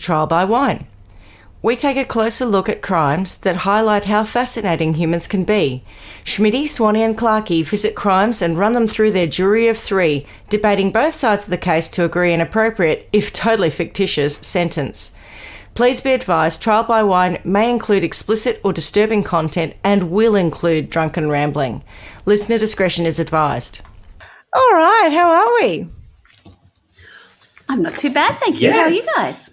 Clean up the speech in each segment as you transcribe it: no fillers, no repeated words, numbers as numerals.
Trial by Wine. We take a closer look at crimes that highlight how fascinating humans can be. Schmitty, Swanee and Clarkey visit crimes and run them through their jury of 3, debating both sides of the case to agree an appropriate, if totally fictitious, sentence. Please be advised, Trial by Wine may include explicit or disturbing content and will include drunken rambling. Listener discretion is advised. All right, how are we? I'm not too bad, thank you. Yes. How are you guys?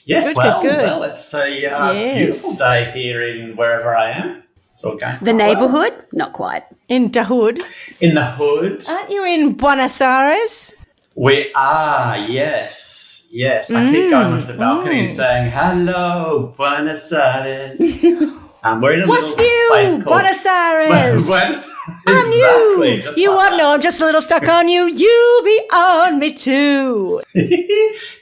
Yes, Good, well, good. well, it's a beautiful day here in wherever I am. It's all going The quite neighbourhood? Not quite. In the hood. well. In the hood. Aren't you in Buenos Aires? We are, yes. Yes, I keep going onto the balcony and saying, hello, Buenos Aires. We're in a What's little place new, called... Buenos Aires? I'm Exactly. you. Just You like what? that. No, I'm just a little stuck on you. You be on me too.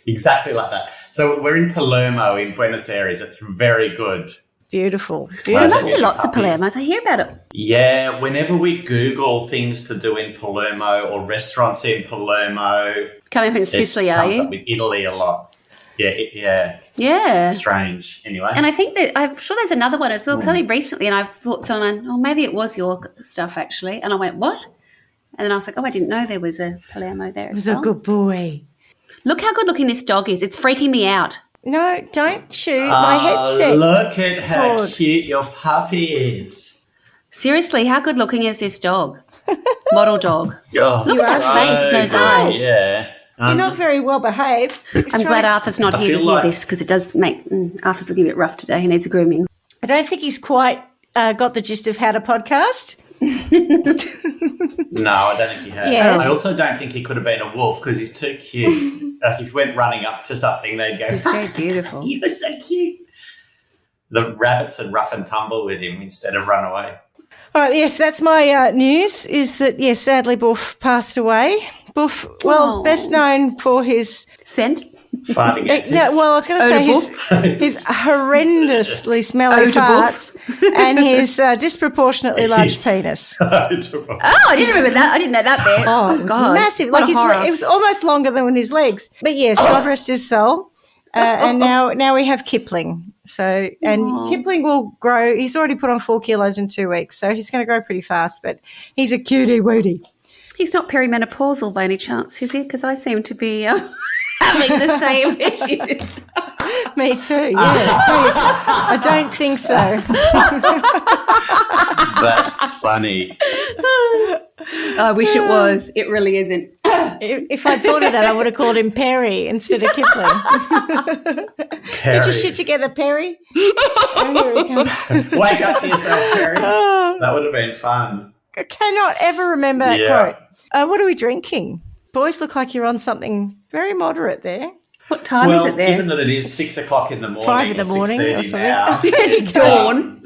Exactly like that. So we're in Palermo in Buenos Aires. It's very good. Beautiful. There That's must it. be lots of Puppy. Palermos. I hear about it. Yeah, whenever we Google things to do in Palermo or restaurants in Palermo, Coming up in Sicily, it are comes up you? with Italy a lot. Yeah. Yeah. It's strange. Anyway. And I think that I'm sure there's another one as well. Because only recently, and I've thought to someone, oh, maybe it was your stuff actually. And I went, what? And then I was like, oh, I didn't know there was a Palermo there It was as well. a good boy. Look how good looking this dog is. It's freaking me out. No, don't shoot my headset. Look at how God. cute your puppy is. Seriously, how good looking is this dog? Model dog. Oh, Look at that face, those good. eyes. Yeah. You're not very well behaved. I'm glad Arthur's not I here to feel hear like- this because it does make Arthur's looking a bit rough today. He needs a grooming. I don't think he's quite got the gist of how to podcast. No, I don't think he has. Yes. I also don't think he could have been a wolf because he's too cute. Like if he went running up to something, they'd go, It's very beautiful. you were so cute. The rabbits would rough and tumble with him instead of run away. All right, yes, that's my news, is that, yes, sadly Boof passed away. Boof, well, Oh. best known for his... Scent? Farting antics. No, well, I was going to say Odor his horrendously smelly Odor farts and his disproportionately large His- penis. Oh, I didn't remember that. I didn't know that bit. Oh, it was God. massive. What Like a horror. it was almost longer than his legs. But yes, God rest his soul. And now we have Kipling. So, and Kipling will grow. He's already put on 4 kilos in 2 weeks, so he's going to grow pretty fast. But he's a cutie wootie. He's not perimenopausal by any chance, is he? Because I seem to be having the same issues. Me too. Yeah, I don't think so. That's funny. I wish it was. It really isn't. If I'd thought of that, I would have called him Perry instead of Kipling. Get your shit together, Perry. Oh, here he comes. Wake up to yourself, Perry. Oh, That would have been fun. I cannot ever remember that Yeah. quote. What are we drinking? Boys, look like you're on something very moderate there. What time Well, is it there? given that it is 6 o'clock in the morning, 5 in the or morning or 6:30 something. now, It's dawn.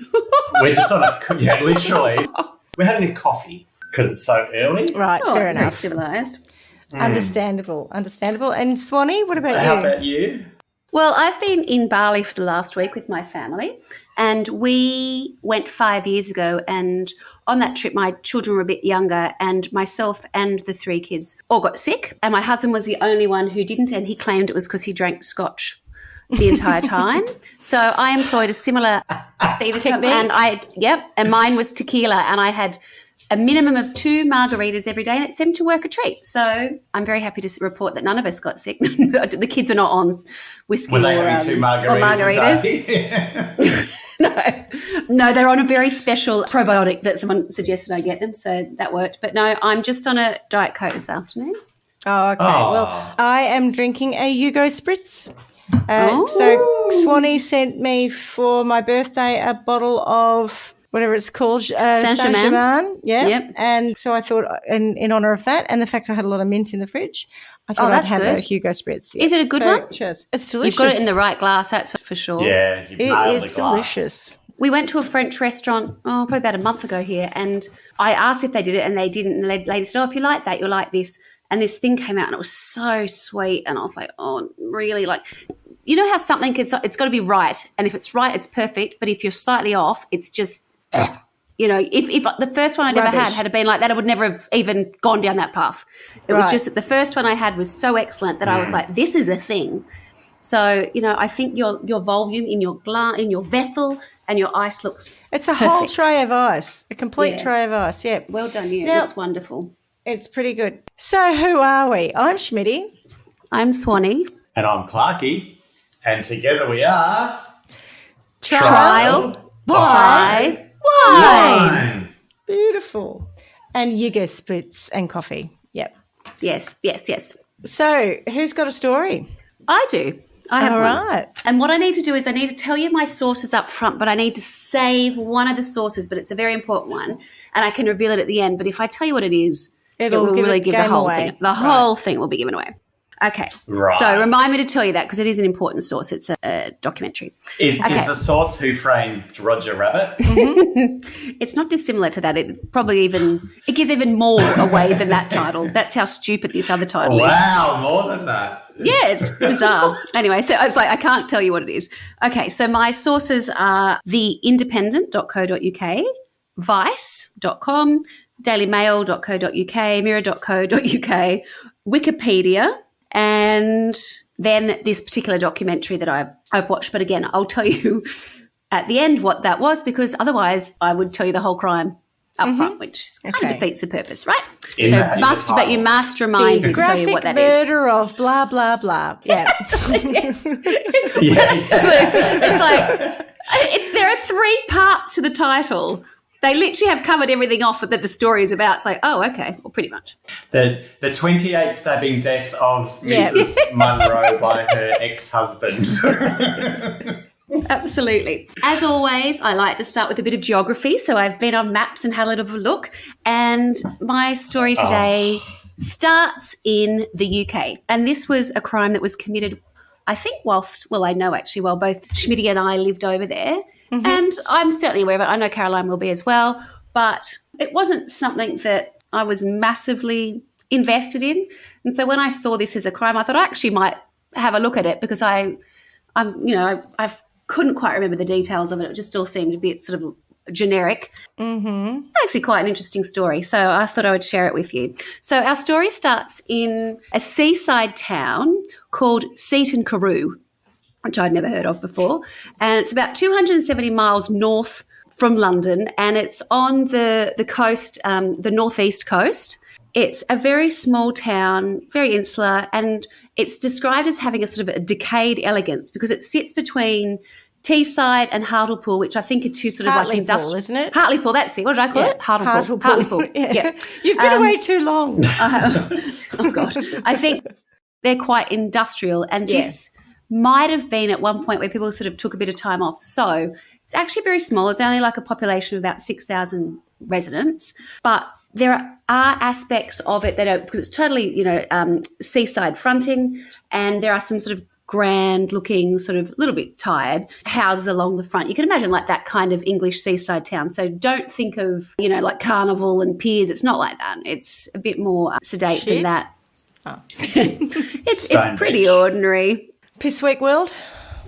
we're just on a literally. We're having a coffee because it's so early. Right, Oh, fair very enough. civilised. Understandable. And Swanee, what about How you? about you? Well, I've been in Bali for the last week with my family, and we went 5 years ago. And on that trip, my children were a bit younger, and myself and the 3 kids all got sick. And my husband was the only one who didn't, and he claimed it was because he drank scotch the entire time. So I employed a similar Technique. and mine was tequila, and I had a minimum of 2 margaritas every day, and it seemed to work a treat. So I'm very happy to report that none of us got sick. The kids were not on whiskey Were they or, having 2 or margaritas a day? No, they're on a very special probiotic that someone suggested I get them, so that worked. But no, I'm just on a Diet Coke this afternoon. Oh, okay. Oh. Well, I am drinking a Hugo Spritz. So Swanee sent me for my birthday a bottle of whatever it's called, Saint-Germain. Yeah. Yep. And so I thought, in honour of that and the fact I had a lot of mint in the fridge, I thought I'd that's have a good. Hugo Spritz. Is it a good one? Cheers. It's You've delicious. got it in the right glass, that's for sure. Yeah, you It nailed is the glass. delicious. We went to a French restaurant, probably about a month ago here, and I asked if they did it, and they didn't. And the lady said, oh, if you like that, you'll like this. And this thing came out, and it was so sweet. And I was like, oh, really? Like, you know how something, it's got to be right. And if it's right, it's perfect. But if you're slightly off, it's just, you know, if the first one I'd ever Rubbish. had been like that, I would never have even gone down that path. It was Right. just that the first one I had was so excellent that I was like, this is a thing. So, I think your volume in your vessel and your ice looks It's a whole perfect. tray of ice, a complete Yeah. tray of ice, yeah. Well done, you. It Now- looks wonderful. It's pretty good. So who are we? I'm Schmitty. I'm Swanee. And I'm Clarky. And together we are... Trial by Wine. Wine. Beautiful. And Yiga spritz and coffee. Yep. Yes. So who's got a story? I do. I have All one. right. And what I need to do is I need to tell you my sources up front, but I need to save one of the sources, but it's a very important one, and I can reveal it at the end. But if I tell you what it is, it It'll will give really it give the game whole away. thing. The Right. whole thing will be given away. Okay. Right. So remind me to tell you that because it is an important source. It's a documentary. Is Okay. the source Who Framed Roger Rabbit? It's not dissimilar to that. It gives even more away than that title. That's how stupid this other title is. Wow, more than that. Yeah, it's bizarre. Anyway, so I was like, I can't tell you what it is. Okay, so my sources are theindependent.co.uk, vice.com, dailymail.co.uk, mirror.co.uk, Wikipedia, and then this particular documentary that I've watched. But again, I'll tell you at the end what that was because otherwise I would tell you the whole crime up front, which kind of Okay. defeats the purpose, right? In the But title. you must remind me to tell you what Graphic that is. murder of blah, blah, blah. Yeah. Yeah, It's like there are 3 parts to the title. They literally have covered everything off that the story is about. It's like, oh, okay, well, pretty much. the 28 stabbing death of Yeah. Mrs. Munro by her ex-husband. Absolutely. As always, I like to start with a bit of geography. So I've been on maps and had a little bit of a look. And my story today starts in the UK. And this was a crime that was committed, I think, while both Schmitty and I lived over there. And I'm certainly aware of it. I know Caroline will be as well. But it wasn't something that I was massively invested in. And so when I saw this as a crime, I thought I actually might have a look at it because I couldn't quite remember the details of it. It just all seemed a bit sort of generic. Actually quite an interesting story. So I thought I would share it with you. So our story starts in a seaside town called Seaton Carew, which I'd never heard of before. And it's about 270 miles north from London, and it's on the coast, the northeast coast. It's a very small town, very insular, and it's described as having a sort of a decayed elegance because it sits between Teesside and Hartlepool, which I think are two sort of Hartlepool, like industrial. isn't it? Hartlepool, that's it. What did I call it? Hartlepool. Hartlepool. Yeah. You've been away too long. Oh, God. I think they're quite industrial, and this might have been at one point where people sort of took a bit of time off. So it's actually very small. It's only like a population of about 6,000 residents, but there are aspects of it that are, because it's totally, seaside fronting, and there are some sort of grand looking, sort of a little bit tired houses along the front. You can imagine like that kind of English seaside town. So don't think of, like Carnival and piers. It's not like that. It's a bit more sedate Shit. than that. Oh. It's Stonebridge. pretty ordinary. Pissweek World?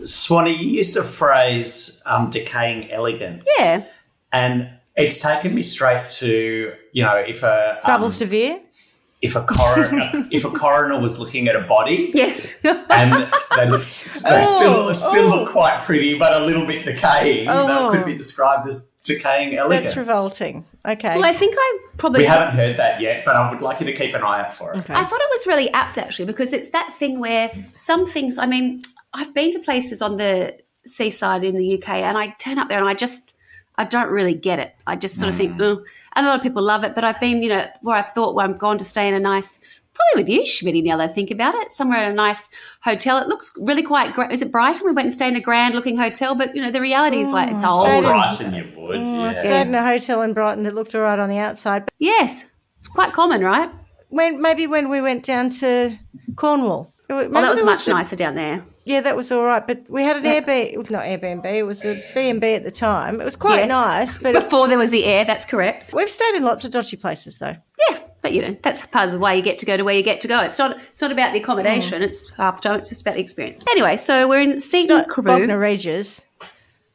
Swanee, you used a phrase, decaying elegance. Yeah. And it's taken me straight to, if a Bubbles de Vere? if a coroner was looking at a body Yes. and they still look quite pretty but a little bit decaying, that could be described as decaying elegance. That's revolting. Okay. Well, I think I probably We haven't heard that yet, but I would like you to keep an eye out for it. Okay. I thought it was really apt actually, because it's that thing where some things, I mean, I've been to places on the seaside in the UK and I turn up there and I don't really get it. I just sort of think, oh, and a lot of people love it, but I've been, where I've thought, well, I'm gone to stay in a nice, probably with you, Schmitty, now that I think about it, somewhere in a nice hotel. It looks really quite great. Is it Brighton? We went and stayed in a grand looking hotel, but, the reality is like it's stayed old. in- Brighton you would, I yeah. stayed in a hotel in Brighton that looked all right on the outside. But Yes, it's quite common, right? when we went down to Cornwall. Well, that was much nicer down there. Yeah, that was all right. But we had an Airbnb, not Airbnb, it was a B&B at the time. It was quite Yes. nice, but Before there was the air, that's correct. we've stayed in lots of dodgy places though. Yeah, but that's part of the way you get to go to where you get to go. It's not about the accommodation. It's half the time. It's just about the experience. Anyway, so we're in It's Seaton not Carew. Bognor Regis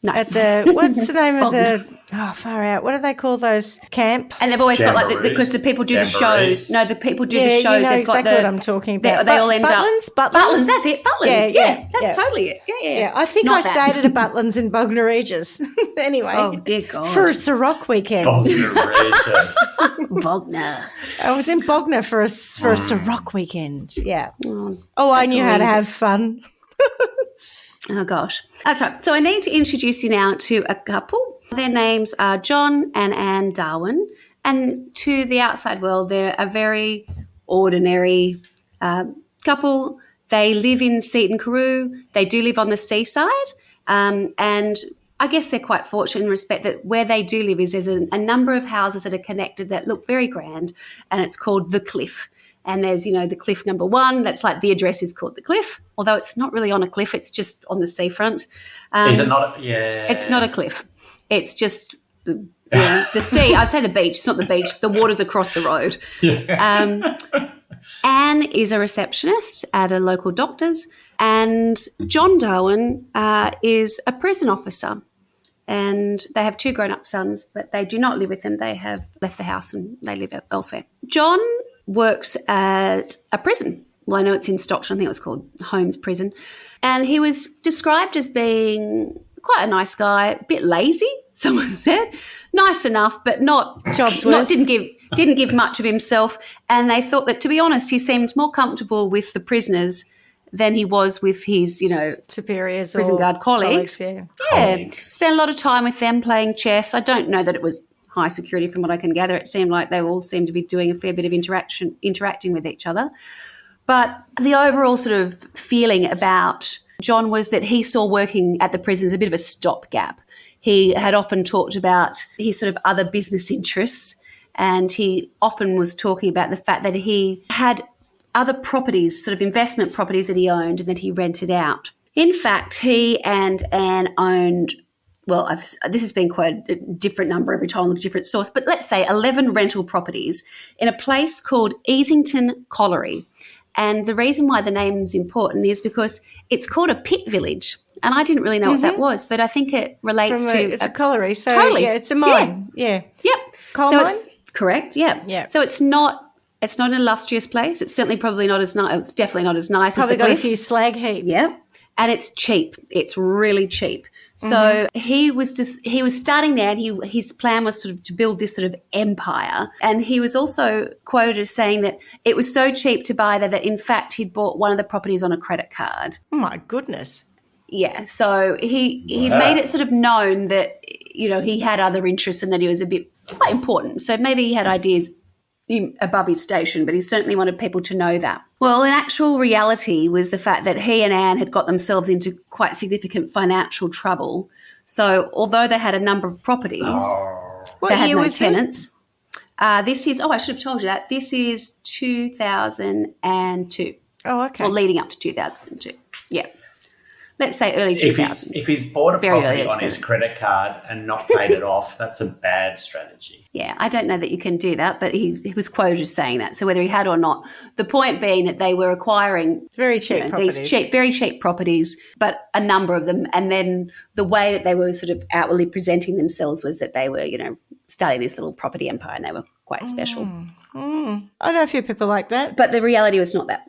No, at the, what's the name of the Oh, far out. What do they call those? Camp? And they've always got like Jamborees. because the people do the Jamborees. shows. No, the people do Yeah, the shows. you know They've exactly got what I'm talking about. They all end Butlins? up Butlins? That's it. Butlins. Yeah, that's totally it. Yeah. Yeah, I think Not I that. stayed at a Butlins in Bognor Regis. Anyway. Oh, dear God. For a Ciroc weekend. Regis. Bognor. I was in Bognor for a Ciroc weekend. Yeah. I that's knew how to amazing. have fun. Oh, gosh. That's right. So I need to introduce you now to a couple. Their names are John and Anne Darwin. And to the outside world, they're a very ordinary couple. They live in Seaton Carew. They do live on the seaside. And I guess they're quite fortunate in respect that where they do live is there's a number of houses that are connected that look very grand. And it's called The Cliff. And there's, the cliff number 1. That's like the address is called The Cliff, although it's not really on a cliff. It's just on the seafront. Is it not? Yeah. It's not a cliff. It's just the sea. I'd say the beach. It's not the beach. The water's across the road. Anne is a receptionist at a local doctor's, and John Darwin is a prison officer. And they have 2 grown-up sons, but they do not live with them. They have left the house and they live elsewhere. John works at a prison. Well, I know it's in Stockton. I think it was called Holmes Prison. And he was described as being quite a nice guy, a bit lazy, someone said. Nice enough, but not didn't give much of himself. And they thought that, to be honest, he seemed more comfortable with the prisoners than he was with his, Superiors prison or guard colleagues. Yeah. Colleagues. Spent a lot of time with them playing chess. I don't know that it was high security from what I can gather. It seemed like they all seemed to be doing a fair bit of interacting with each other. But the overall sort of feeling about John was that he saw working at the prison as a bit of a stopgap. He had often talked about his sort of other business interests, and he often was talking about the fact that he had other properties, sort of investment properties that he owned and that he rented out. In fact, he and Anne owned, this has been quoted a different number every time, a different source, but let's say 11 rental properties in a place called Easington Colliery. And the reason why the name's important is because it's called a pit village. And I didn't really know what that was, but I think it relates to... It's a colliery, so Totally. yeah, it's a mine. Yeah. Yep. Coal so mine? It's correct, yeah. Yeah. So it's not an illustrious place. It's certainly probably not as nice. It's definitely not as nice Probably as the got a Cliff. few slag heaps. Yeah. And it's cheap. It's really cheap. So he was starting there, and his plan was sort of to build this sort of empire. And he was also quoted as saying that it was so cheap to buy that in fact he'd bought one of the properties on a credit card. Oh, my goodness. Yeah. So he made it sort of known that, he had other interests and that he was a bit quite important. So maybe he had ideas above his station, but he certainly wanted people to know that. Well, in actual reality was the fact that he and Anne had got themselves into quite significant financial trouble. So although they had a number of properties, What they had year no was it? tenants. This is, I should have told you that. This is 2002. Oh, okay. Or leading up to 2002. Yeah. Let's say early 2000s. If he's bought a Very property early on his credit card and not paid it off, that's a bad strategy. Yeah, I don't know that you can do that, but he was quoted as saying that. So whether he had or not, the point being that they were acquiring Very cheap properties. these very cheap properties, but a number of them. And then the way that they were sort of outwardly presenting themselves was that they were, starting this little property empire, and they were quite special. I know a few people like that. But the reality was not that.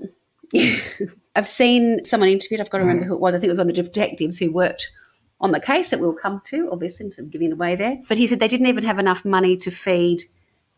I've seen someone interviewed, I've got to remember who it was, I think it was one of the detectives who worked on the case that we'll come to, obviously, I'm giving it away there. But he said they didn't even have enough money to feed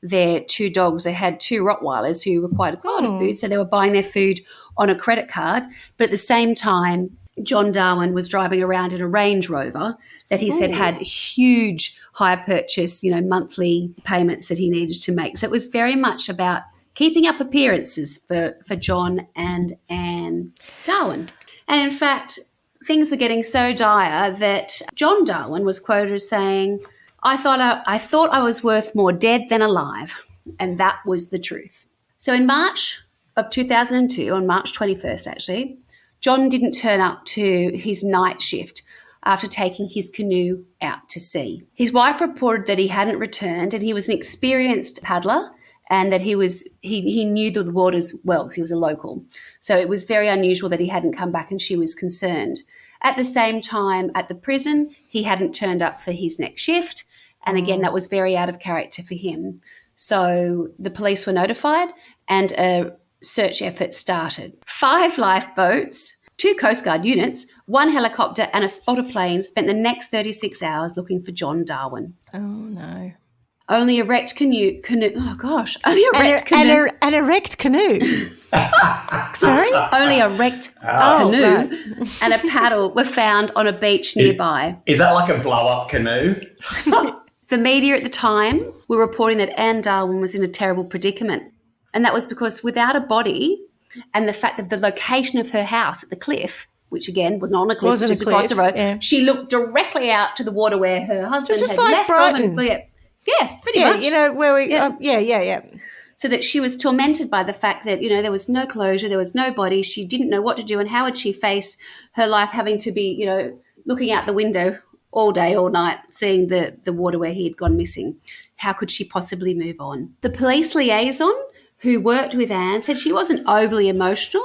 their 2 dogs. They had 2 Rottweilers who required quite a lot of food, so they were buying their food on a credit card. But at the same time, John Darwin was driving around in a Range Rover that he said had huge hire purchase, monthly payments that he needed to make. So it was very much about keeping up appearances for John and Anne Darwin. And in fact, things were getting so dire that John Darwin was quoted as saying, I thought I was worth more dead than alive. And that was the truth. So in March of 2002, on March 21st actually, John didn't turn up to his night shift after taking his canoe out to sea. His wife reported that he hadn't returned, and he was an experienced paddler, and that he knew the waters well because he was a local. So it was very unusual that he hadn't come back, and she was concerned. At the same time, at the prison, he hadn't turned up for his next shift, And again, that was very out of character for him. So the police were notified and a search effort started. 5 lifeboats, 2 Coast Guard units, 1 helicopter and a spotter plane spent the next 36 hours looking for John Darwin. Oh, no. Only a wrecked canoe. Oh, gosh. Only a wrecked canoe. An erect canoe. Sorry? Only a wrecked canoe and a paddle were found on a beach nearby. Is that like a blow-up canoe? The media at the time were reporting that Anne Darwin was in a terrible predicament. And that was because without a body and the fact of the location of her house at the cliff, which again was not on a cliff, just across the road, she looked directly out to the water where her husband just had like left Brighton. from. Yeah, pretty much. You know, where we, yeah. So that she was tormented by the fact that, you know, there was no closure, there was no body, she didn't know what to do, and how would she face her life having to be, you know, looking out the window all day, all night, seeing the water where he had gone missing. How could she possibly move on? The police liaison who worked with Anne said she wasn't overly emotional,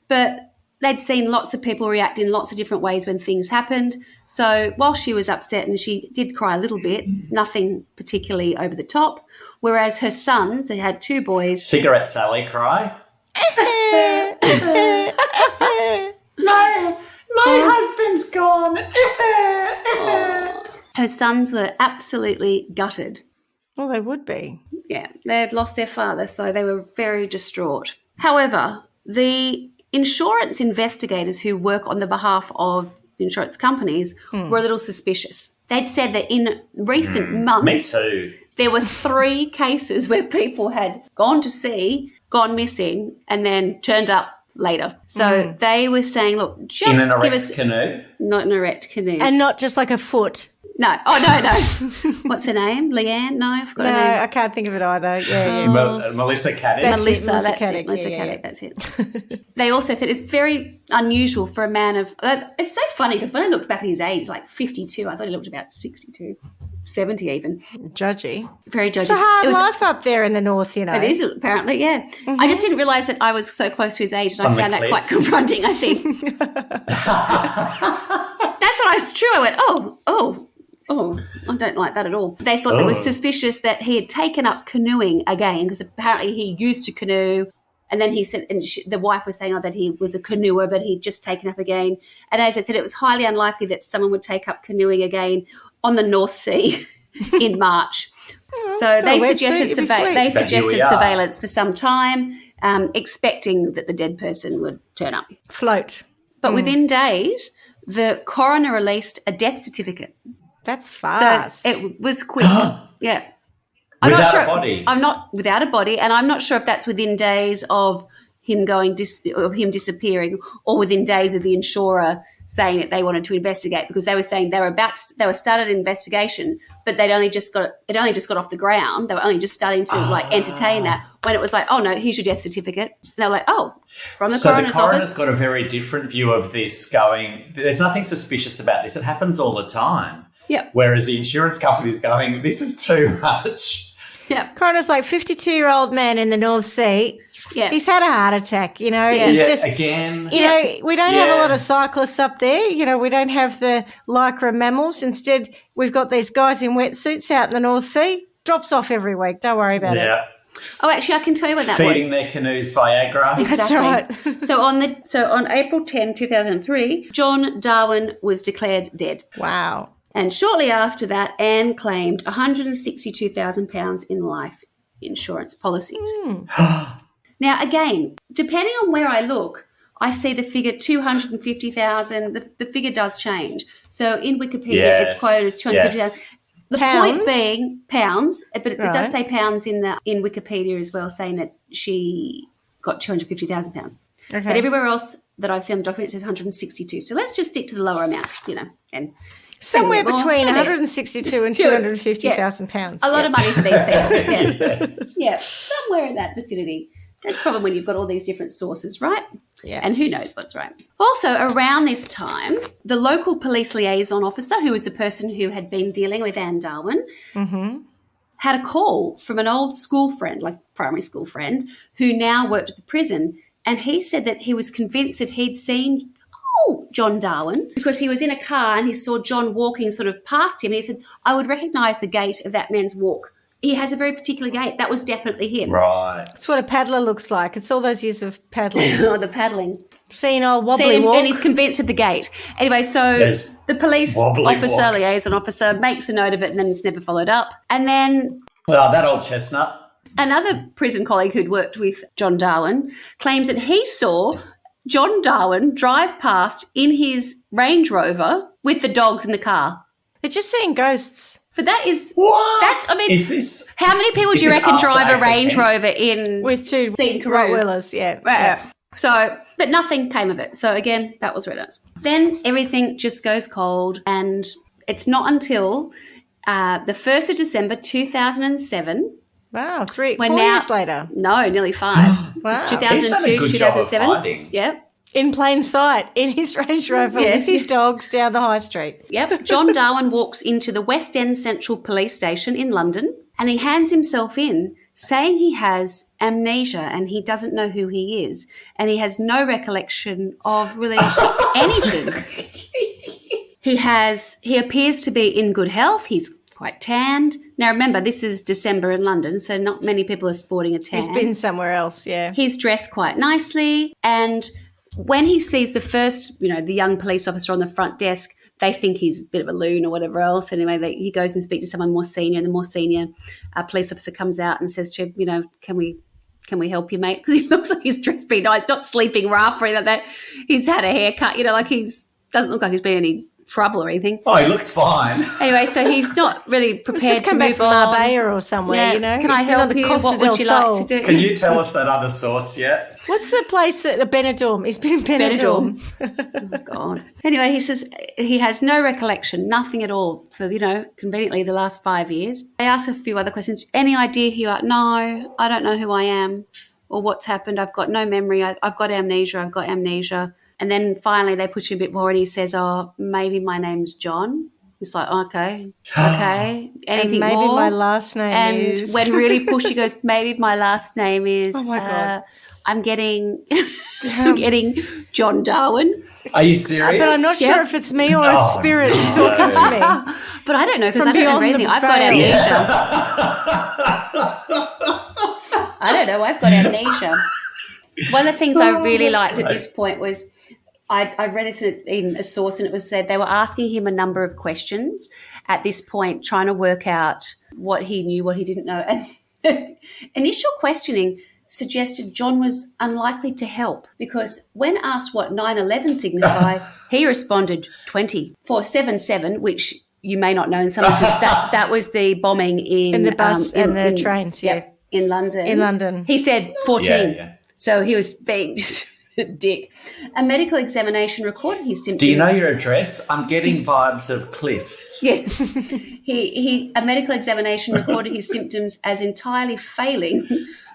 but they'd seen lots of people react in lots of different ways when things happened. So while she was upset and she did cry a little bit, nothing particularly over the top, whereas her sons, they had 2 boys. Cigarette Sally cry. My husband's gone. Her sons were absolutely gutted. Well, they would be. Yeah, they had lost their father, so they were very distraught. However, the insurance investigators who work on the behalf of the insurance companies were a little suspicious. They'd said that in recent months, Me too. there were 3 cases where people had gone to sea, gone missing, and then turned up later. So they were saying, look, just In an give erect us... canoe? Not an erect canoe. And not just like a foot. No. Oh, no. What's her name? Leanne? No, I forgot No, her name. I can't think of it either. Yeah. Melissa Caddick. That's Melissa Caddick, Melissa yeah. Caddick, that's it. They also said it's very unusual for a man of... It's so funny because when I looked back at his age, like 52, I thought he looked about 62, 70 even. Judgy. Very judgy. It's a hard life up there in the north, you know. It is, apparently, yeah. I just didn't realise that I was so close to his age, and I found that quite confronting, I think. That's what it's true. I went, oh, I don't like that at all. They thought it was suspicious that he had taken up canoeing again, because apparently he used to canoe, and then he said, and the wife was saying that he was a canoer, but he'd just taken up again. And as I said, it was highly unlikely that someone would take up canoeing again on the North Sea in March. So they suggested surveillance for some time, expecting that the dead person would turn up. Float. But within days, the coroner released a death certificate. That's fast. So it was quick. Yeah. Without a body? I'm not without a body, and I'm not sure if that's within days of him him disappearing, or within days of the insurer saying that they wanted to investigate, because they were saying they were started an investigation, but it only just got off the ground. They were only just starting to entertain that when it was like, oh no, here's your death certificate. And they're like, oh, from the coroner's office. So the coroner's got a very different view of this, going, there's nothing suspicious about this. It happens all the time. Yeah. Whereas the insurance company's going, this is too much. Yeah. Coroner's like 52-year-old man in the North Sea. Yeah. He's had a heart attack, you know. Yeah. It's just, again. You know, we don't have a lot of cyclists up there. You know, we don't have the lycra mammals. Instead, we've got these guys in wetsuits out in the North Sea. Drops off every week. Don't worry about it. Oh, actually, I can tell you what that was. Feeding their canoes Viagra. Exactly. That's right. So on April 10, 2003, John Darwin was declared dead. Wow. And shortly after that, Anne claimed £162,000 in life insurance policies. Now, again, depending on where I look, I see the figure 250,000. The figure does change. So in Wikipedia, it's quoted as 250,000. Yes. The point being pounds, but it does say pounds in Wikipedia as well, saying that she got £250,000. Okay. But everywhere else that I've seen on the document, it says 162. So let's just stick to the lower amounts, you know, and somewhere between 162 and 250,000 pounds. A lot of money for these people. Yeah, somewhere in that vicinity. That's probably when you've got all these different sources, right? Yeah. And who knows what's right. Also, around this time, the local police liaison officer, who was the person who had been dealing with Anne Darwin, had a call from an old school friend, like primary school friend, who now worked at the prison. And he said that he was convinced that he'd seen call John Darwin because he was in a car and he saw John walking sort of past him. And he said, I would recognise the gait of that man's walk. He has a very particular gait. That was definitely him. Right. That's what a paddler looks like. It's all those years of paddling. Oh, the paddling. Seeing old wobbly walk. And he's convinced of the gate. Anyway, so Yes. the police Wobbly officer, walk. liaison officer, makes a note of it and then it's never followed up. And then Well, that old chestnut. another prison colleague who'd worked with John Darwin claims that he saw John Darwin drive past in his Range Rover with the dogs in the car. They're just seeing ghosts. But that is What? That's, I mean, is this? how many people do Is you this reckon after drive a April Range 10th? Rover in With two Seed Karoo? Rottweilers, yeah. Right. So, but nothing came of it. So again, that was Reddit. Then everything just goes cold, and it's not until the 1st of December 2007. Wow, 4 When years later. No, nearly 5. Wow. 2002, He's done a good job of 2007. hiding. Yep. In plain sight, in his Range Rover Yes. with his dogs down the high street. Yep. John Darwin walks into the West End Central Police Station in London and he hands himself in saying he has amnesia and he doesn't know who he is and he has no recollection of really anything. He appears to be in good health. He's quite tanned. Now, remember, this is December in London, so not many people are sporting a tan. He's been somewhere else, yeah. He's dressed quite nicely, and when he sees the first, the young police officer on the front desk, they think he's a bit of a loon or whatever else. Anyway, he goes and speaks to someone more senior, and the more senior police officer comes out and says to him, can we help you, mate? Because he looks like he's dressed pretty nice, not sleeping rough or anything like that. He's had a haircut, like doesn't look like he's been in any trouble or anything. Oh, he looks fine. Anyway, so he's not really He's prepared just to come back move from on. Marbella or somewhere, Can He's I been on help the you? Costa What del would you like Sol. to do? Can you tell us that other source yet? What's the place that the Benidorm? He's been in Benidorm. Oh, God. Anyway, he says he has no recollection, nothing at all for, conveniently the last 5 years. I asked a few other questions. Any idea who you are? No, I don't know who I am or what's happened. I've got no memory. I've got amnesia. And then finally they push him a bit more and he says, maybe my name's John. He's like, okay. Anything And maybe more? my last name And is... when really pushed, he goes, maybe my last name is... Oh, my God. I'm getting John Darwin. Are you serious? But I'm not Yeah. sure if it's me or Oh, it's spirits no. talking to me. But I don't know because From I don't remember beyond anything. the I've got veil. amnesia. I don't know. I've got amnesia. One of the things I really that's liked at great. this point was I read this in a source and it was said they were asking him a number of questions at this point, trying to work out what he knew, what he didn't know. And initial questioning suggested John was unlikely to help because when asked what 9/11 signified, he responded 20. For 7/7, which you may not know in some instances, that was the bombing in In the bus and the trains, yeah. in London. In London. He said 14. Yeah. So he was being just a dick. A medical examination recorded his symptoms. Do you know your address? I'm getting vibes of cliffs. Yes. A medical examination recorded his symptoms as entirely failing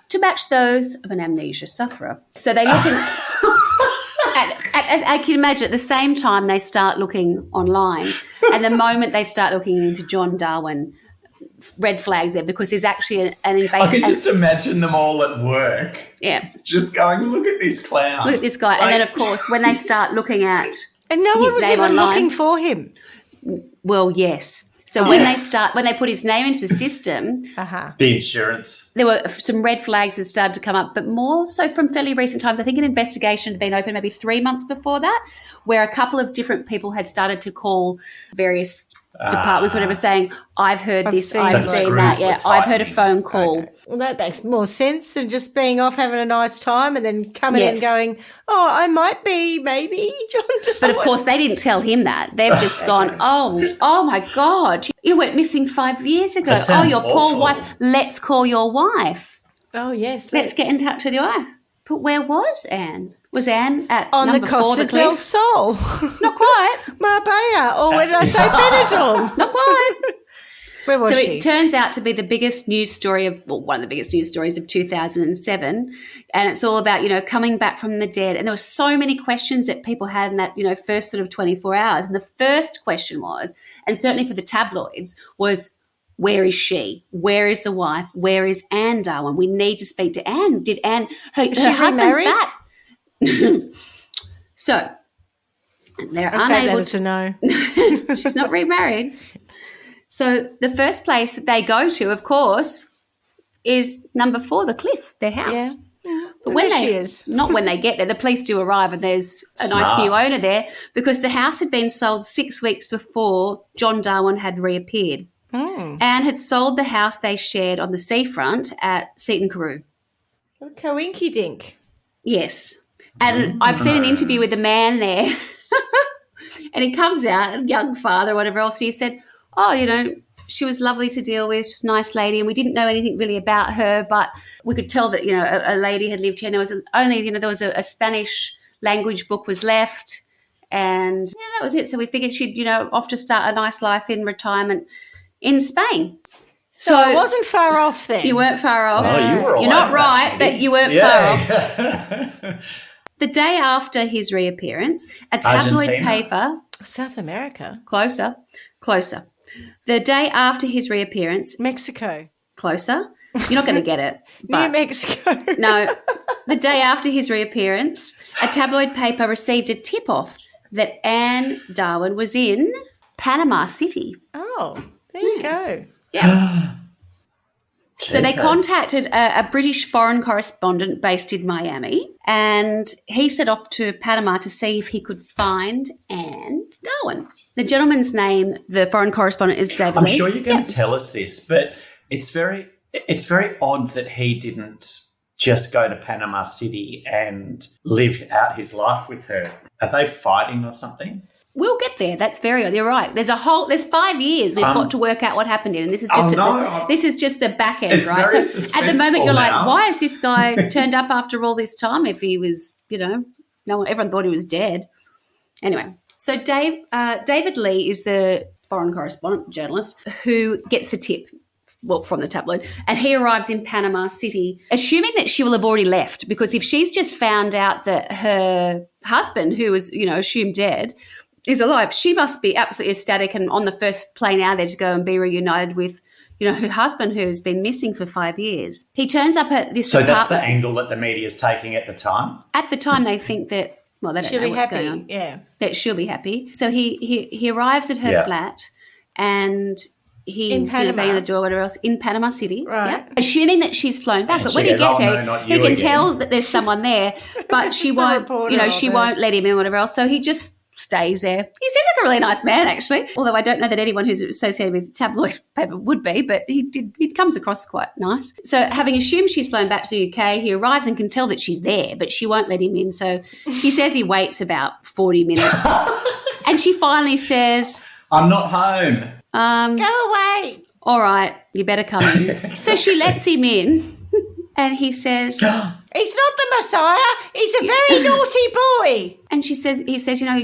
to match those of an amnesia sufferer. So they look I can imagine at the same time they start looking online and the moment they start looking into John Darwin, red flags there because there's actually an invasive... I can just imagine them all at work, Yeah. just going, look at this clown. Look at this guy. And then, of course, when they start looking at... And no one his was name even online. looking for him. Well, yes. So when they put his name into the system, The insurance. there were some red flags that started to come up, but more so from fairly recent times. I think an investigation had been open maybe 3 months before that, where a couple of different people had started to call various departments, whatever, saying, I've heard this, seen I've that. seen Screws that. were Yeah, I've heard a tightening. phone call. Okay. Well, that makes more sense than just being off having a nice time and then coming in Yes. and going, I might be maybe John Darwin. But of course, they didn't tell him that. They've just gone, oh my God, you went missing 5 years ago. That sounds your poor awful. wife. Let's call your wife. Oh, yes. Let's get in touch with your wife. But where was Anne? Was Anne at on the number 4, Costa the del cliff? Sol. Not quite. Marbella. Or where did I say Benidorm? Not quite. Where was So she? it turns out to be the biggest news story one of the biggest news stories of 2007. And it's all about, coming back from the dead. And there were so many questions that people had in that, first sort of 24 hours. And the first question was, and certainly for the tabloids, was, where is she? Where is the wife? Where is Anne Darwin? We need to speak to Anne. Did Anne, her she husband's remarried? back. So They're I'd say unable that to know. She's not remarried. So the first place that they go to, of course, is number 4, the cliff, their house. Yeah. But There she is. not when they get there, the police do arrive and there's a nice Smart. new owner there because the house had been sold 6 weeks before John Darwin had reappeared. Anne had sold the house they shared on the seafront at Seaton Carew. Coinky dink. Yes. And I've seen an interview with the man there and he comes out, a young father or whatever else, and he said, she was lovely to deal with, she was a nice lady, and we didn't know anything really about her, but we could tell that, a lady had lived here, and there was there was a Spanish language book was left, and that was it. So we figured she'd, off to start a nice life in retirement in Spain. So I wasn't far off then. You weren't far off. Oh, you were all You're not over that, right, but you weren't far off. The day after his reappearance, a tabloid Argentina? paper... South America. Closer. The day after his reappearance... Mexico. Closer. You're not going to get it. New Mexico. No. The day after his reappearance, a tabloid paper received a tip-off that Anne Darwin was in Panama City. Oh, there you go. Yeah. So they Jeepers. contacted a British foreign correspondent based in Miami, and he set off to Panama to see if he could find Anne Darwin. The gentleman's name, the foreign correspondent, is David I'm Lee. sure you're going to tell us this, but it's very odd that he didn't just go to Panama City and live out his life with her. Are they fighting or something? We'll get there. That's very odd. You're right. There's 5 years we've got to work out what happened in, and this is just this is just the back end, It's right? very So at the moment you're suspenseful like, now. why has this guy turned up after all this time? If he was, everyone thought he was dead. Anyway, so David Lee is the foreign correspondent, journalist, who gets the tip. Well, from the tabloid, and he arrives in Panama City, assuming that she will have already left, because if she's just found out that her husband, who was, assumed dead, is alive, she must be absolutely ecstatic and on the first plane out there to go and be reunited with, her husband who's been missing for 5 years. He turns up at this So apartment. that's the angle that the media's taking at the time? At the time, they think that, they don't She'll know be what's going happy. on. Yeah. That she'll be happy. So he arrives at her flat, and he's Panama. banging the door, whatever else, in Panama City. Right. Yeah. Assuming that she's flown back. And But she when he goes, gets "Oh, there, no, not he you can again." tell that there's someone there, but she the won't, reporter she of it. won't let him in, whatever else. So he just stays there. He seems like a really nice man, actually, although I don't know that anyone who's associated with tabloid paper would be, but he comes across quite nice. So having assumed she's flown back to the UK, he arrives and can tell that she's there, but she won't let him in. So he says he waits about 40 minutes. And she finally says, I'm not home. Go away. all right, you better come in. So she lets him in, and he says, He's not the Messiah. He's a very naughty boy. and he says,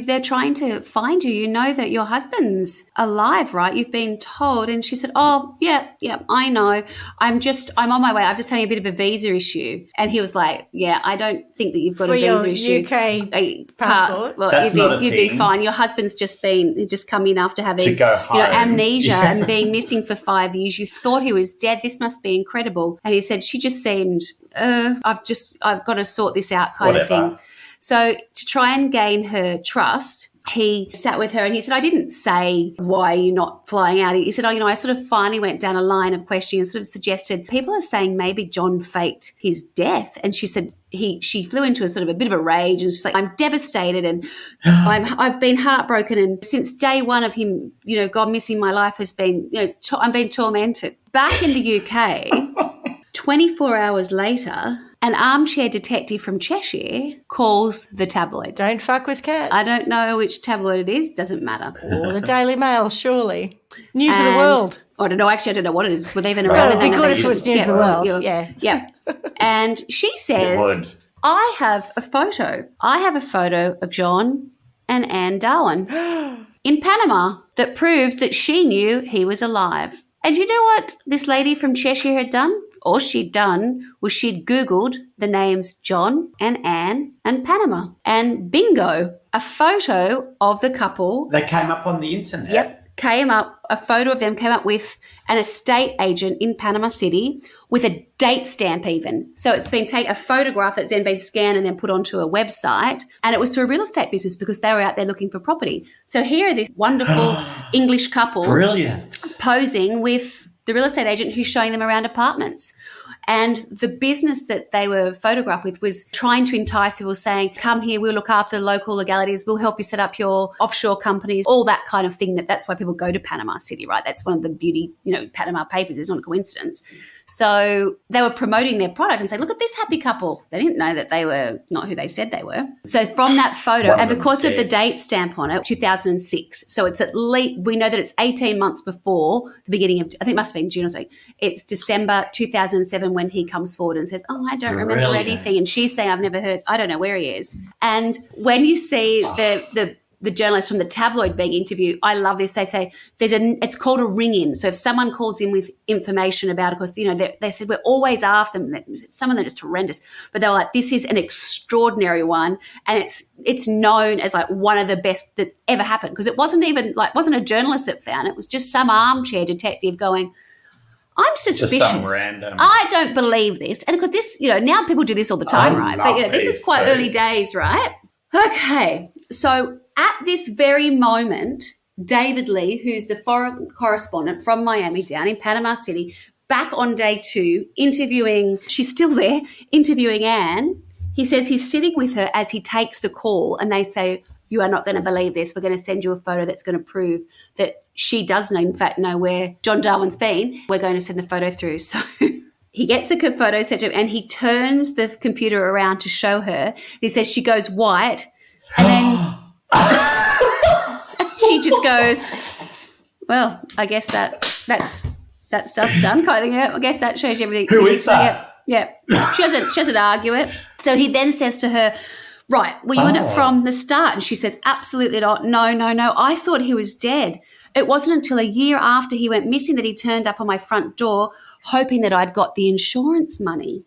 they're trying to find you. You know that your husband's alive, right? You've been told. And she said, oh, yeah, I know. I'm on my way. I'm just having a bit of a visa issue. And he was like, yeah, I don't think that you've got For a your visa issue. UK passport. Well, That's not a you'd be thing. fine. Your husband's just come in after having To go home. amnesia Yeah. and being missing for 5 years. You thought he was dead. This must be incredible. And he said, she just seemed, I've got to sort this out kind of Whatever. thing. So to try and gain her trust, he sat with her and he said, I didn't say, why are you not flying out? He said, I sort of finally went down a line of questioning and sort of suggested, people are saying maybe John faked his death. And she said, she flew into a sort of a bit of a rage and she's like, I'm devastated and I've been heartbroken. And since day one of him, gone missing, my life has been, I'm being tormented. Back in the UK, 24 hours later, an armchair detective from Cheshire calls the tabloid. Don't fuck with cats. I don't know which tabloid it is. Doesn't matter. Or the Daily Mail, surely. News of the And- world. I don't know. Actually, I don't know what it is. Were they even Well, around? it'd be then? good if it was News of the World. Yeah. And she It says, would. I have a photo. I have a photo of John and Anne Darwin in Panama that proves that she knew he was alive. And you know what this lady from Cheshire had done? All she'd done was she'd Googled the names John and Anne and Panama. And bingo, a photo of the couple. They came up on the internet. Yep. a photo of them came up with an estate agent in Panama City with a date stamp even. So it's been a photograph that's then been scanned and then put onto a website. And it was through a real estate business because they were out there looking for property. So here are this wonderful English couple. Brilliant. Posing with the real estate agent who's showing them around apartments. And the business that they were photographed with was trying to entice people, saying, come here, we'll look after the local legalities, we'll help you set up your offshore companies, all that kind of thing. That's why people go to Panama City, right? That's one of the beauty, Panama Papers. It's not a coincidence. So they were promoting their product and saying, look at this happy couple. They didn't know that they were not who they said they were. So from that photo, and because of the date stamp on it, 2006, so it's at least, we know that it's 18 months before the beginning of, I think it must have been June or something. It's December 2007 when he comes forward and says, I don't remember anything. And she's saying, I've never heard, I don't know where he is. And when you see the journalist from the tabloid being interviewed, I love this. They say it's called a ring-in. So if someone calls in with information about it, because, they said we're always after them. Some of them are just horrendous. But they were like, this is an extraordinary one. And it's known as like one of the best that ever happened. Because it wasn't a journalist that found it. It was just some armchair detective going, I'm suspicious. Just some random. I don't believe this. And because this, now people do this all the time, right? But this is quite early days, right? Okay. So at this very moment, David Lee, who's the foreign correspondent from Miami down in Panama City, back on day 2, she's still there, interviewing Anne. He says he's sitting with her as he takes the call, and they say, you are not going to believe this. We're going to send you a photo that's going to prove that she does know where John Darwin's been. We're going to send the photo through. So he gets the photo sent to him and he turns the computer around to show her. He says she goes white and then she just goes, well, I guess that's stuff's done kind of thing. Yeah, I guess that shows you everything. Who is that? Yeah. She doesn't argue it. So he then says to her, right, were you in it from the start? And she says, absolutely not. No. I thought he was dead. It wasn't until a year after he went missing that he turned up on my front door hoping that I'd got the insurance money.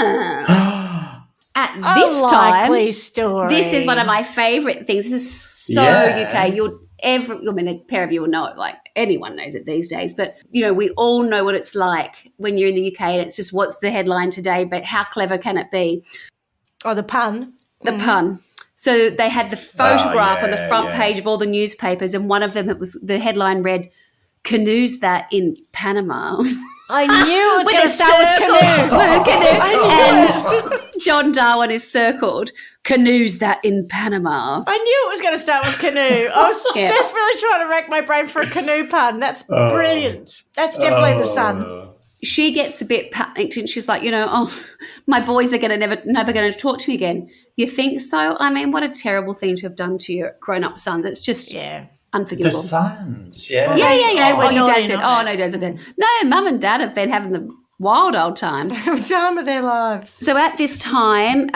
At this time, story. This is one of my favourite things. This is so UK. The pair of you will know it, like anyone knows it these days. But, we all know what it's like when you're in the UK and it's just what's the headline today, but how clever can it be? Oh, the pun. The pun. So they had the photograph on the front page of all the newspapers, and one of them, the headline read, "Canoes that in Panama." I knew it was going to start with canoe. And John Darwin is circled, "Canoes that in Panama." I knew it was going to start with canoe. I was just really trying to rack my brain for a canoe pun. That's brilliant. That's definitely the sun. She gets a bit panicked and she's like, my boys are never going to talk to me again. You think so? I mean, what a terrible thing to have done to your grown-up son. That's just unforgivable. The sons, yeah. Yeah. Well, your dad said, no, dad's dead. No, mum and dad have been having the wild old time. Time of their lives. So at this time,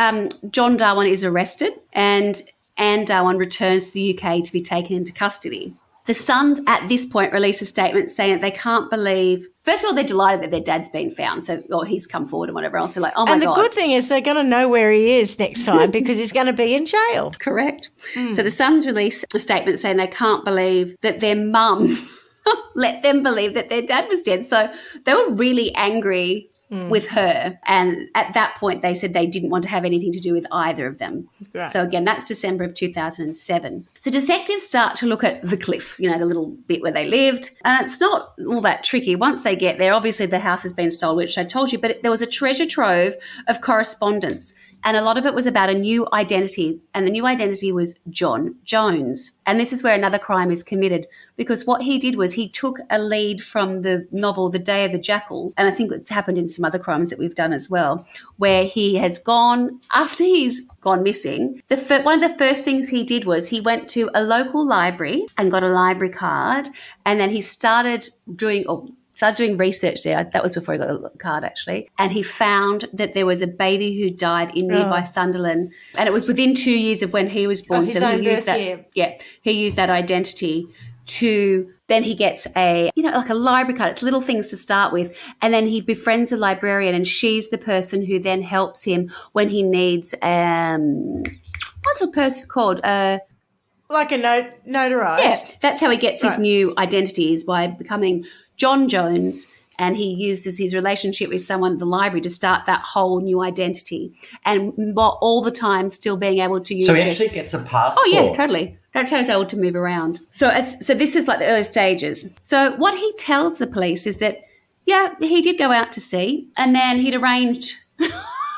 John Darwin is arrested and Anne Darwin returns to the UK to be taken into custody. The sons at this point release a statement saying that they can't believe, first of all, they're delighted that their dad's been found. So, he's come forward and whatever else. They're like, oh, my God. And the good thing is they're going to know where he is next time because he's going to be in jail. Correct. So the sons release a statement saying they can't believe that their mum let them believe that their dad was dead. So they were really angry with her. And at that point, they said they didn't want to have anything to do with either of them. Right. So, again, that's December of 2007. So detectives start to look at the cliff, the little bit where they lived. And it's not all that tricky. Once they get there, obviously the house has been sold, which I told you, but there was a treasure trove of correspondence. And a lot of it was about a new identity, and the new identity was John Jones. And this is where another crime is committed, because what he did was he took a lead from the novel The Day of the Jackal, and I think it's happened in some other crimes that we've done as well, where he has gone, after he's gone missing, one of the first things he did was he went to a local library and got a library card, and then he started doing research there. That was before he got the card, actually. And he found that there was a baby who died in nearby Sunderland. And it was within 2 years of when he was born. So he used that. He used that identity to, then he gets like a library card. It's little things to start with. And then he befriends a librarian, and she's the person who then helps him when he needs, what's a person called? Like a notarized. Yeah, that's how he gets his new identity, is by becoming John Jones, and he uses his relationship with someone at the library to start that whole new identity, and all the time still being able to use. So he actually gets a passport. Oh yeah, totally. That's how he's able to move around. So this is like the early stages. So what he tells the police is that, yeah, he did go out to sea, and then he'd arranged.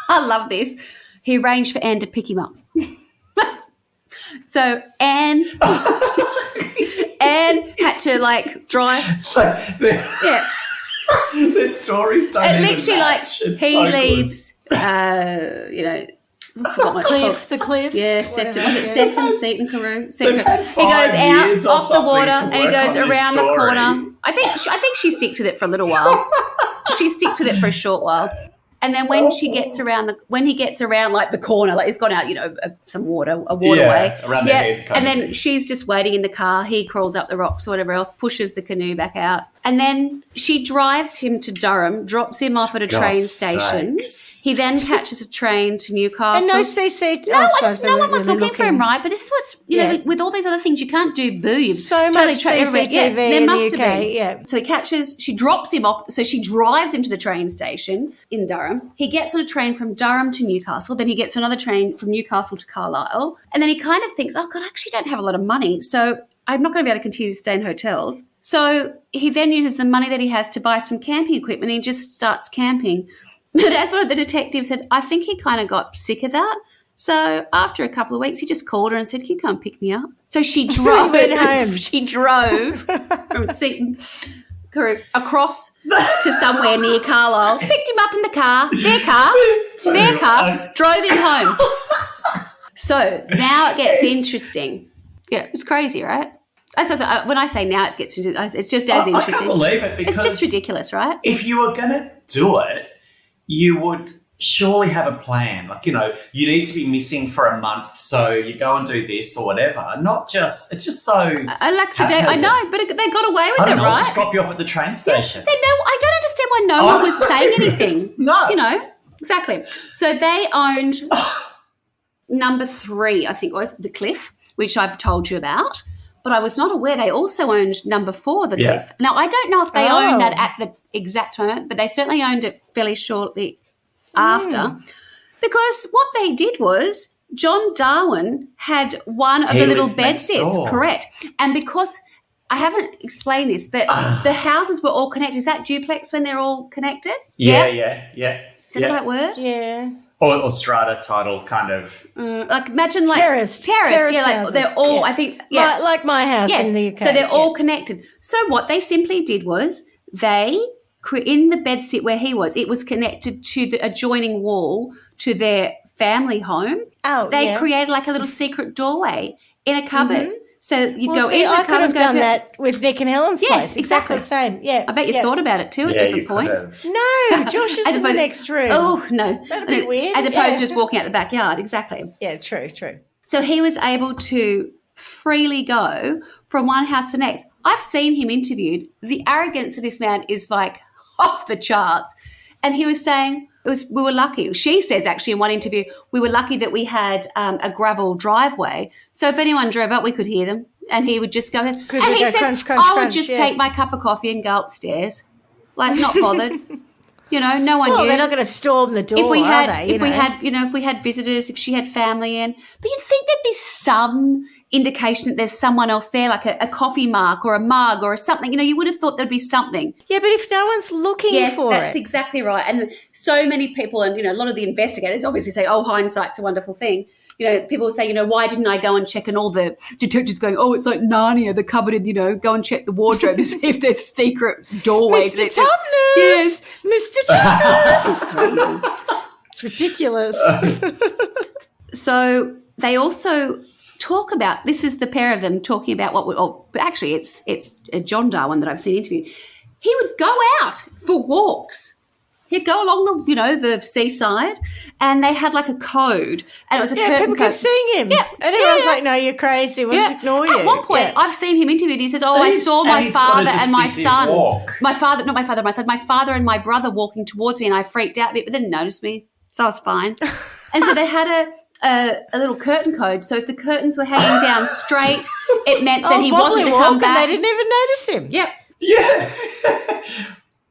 I love this. He arranged for Anne to pick him up. So Anne had to like drive. So Yeah. the stories don't And even literally, match. like, It's he so good. leaves, I forgot what it's called. The cliff. Yeah, whatever. Sefton, Seton, Carew. They've had He goes 5 out years or off the something water to and he work goes on this around the story. corner. I think she sticks with it for a little while. She sticks with it for a short while. And then when he gets around like the corner, like he's gone out, some water, a waterway. Yeah, around the head kind and of then thing. she's just waiting in the car. He crawls up the rocks or whatever else, pushes the canoe back out. And then she drives him to Durham, drops him off at a train God's station. sakes. He then catches a train to Newcastle. And no CC. No, no one was looking for him, right? But this is what's, Yeah. with all these other things, you can't do booze. So much CCTV there in must the have UK, been. yeah. So she drops him off. So she drives him to the train station in Durham. He gets on a train from Durham to Newcastle. Then he gets another train from Newcastle to Carlisle. And then he kind of thinks, oh, God, I actually don't have a lot of money. So I'm not going to be able to continue to stay in hotels. So he then uses the money that he has to buy some camping equipment and he just starts camping. But as one of the detectives said, I think he kind of got sick of that. So after a couple of weeks, he just called her and said, can you come pick me up? So she drove. Went home. She drove from Seton across to somewhere near Carlisle, picked him up in the car, their car, drove him home. So now it gets interesting. Yeah, it's crazy, right? When I say now it gets interesting, it's just as interesting. I can't believe it because it's just ridiculous, right? if you were going to do it, you would surely have a plan. Like, you need to be missing for a month, so you go and do this or whatever. Not just, it's just so. Alexa Day, I know, but they got away with I don't it, know, right? just drop you off at the train station. I don't understand why no one was saying anything. It's nuts. Exactly. So they owned number 3, I think it was, the Cliff, which I've told you about. But I was not aware they also owned number 4, the Cliff. Now, I don't know if they owned that at the exact moment, but they certainly owned it fairly shortly after. Because what they did was John Darwin had one of the little bed sits, correct. And because I haven't explained this, but the houses were all connected. Is that duplex when they're all connected? Yeah. Is that the right word? Yeah. Or strata title kind of. Like imagine like Terraced yeah, like houses. they're all. Yeah. I think Like my house yes. in the UK. So they're all connected. So what they simply did was in the bedsit where he was, it was connected to the adjoining wall to their family home. Oh, they created like a little secret doorway in a cupboard. Mm-hmm. So you Well, go see, into the I could cupboard. have done that with Nick and Helen's Yes, place. exactly. The same. Yeah. I bet you thought about it too at different points. No, Josh is in the next room. Oh no, That'd be weird. As opposed to just walking out the backyard. Exactly. Yeah, true. So he was able to freely go from one house to the next. I've seen him interviewed. The arrogance of this man is like off the charts. And he was saying, we were lucky. She says actually in one interview, we were lucky that we had a gravel driveway. So if anyone drove up, we could hear them. And he would just go, and he go says, crunch, crunch, I would crunch, just yeah. take my cup of coffee and go upstairs. Like not bothered. No one Well, knew. they're not going to storm the door, If we had, are they? if we had visitors, if she had family in, but you'd think there'd be some indication that there's someone else there, like a coffee mark or a mug or something. You would have thought there'd be something. Yeah, but if no one's looking for that's it. exactly right. And so many people, and a lot of the investigators obviously say, "Oh, hindsight's a wonderful thing." People say, why didn't I go and check? And all the detectives going, "Oh, it's like Narnia, the cupboard, and go and check the wardrobe to see if there's a secret doorway." Mr. Tumnus! Yes. Mr. Tumnus! It's ridiculous. So they also talk about, this is the pair of them talking about but actually it's John Darwin that I've seen interviewed. He would go out for walks. He'd go along the seaside, and they had like a code, and it was a curtain people code. kept seeing him. Yeah, And everyone's like, no, you're crazy. We'll just ignore you. At one point, I've seen him interviewed. He says, I saw my he's got a father and my distinctive son. walk. My father and my brother walking towards me, and I freaked out a bit, but didn't notice me, so I was fine. And so they had a little curtain code. So if the curtains were hanging down straight, it meant that he Wobbly wasn't to walk, come and back. they didn't even notice him. Yep. Yeah.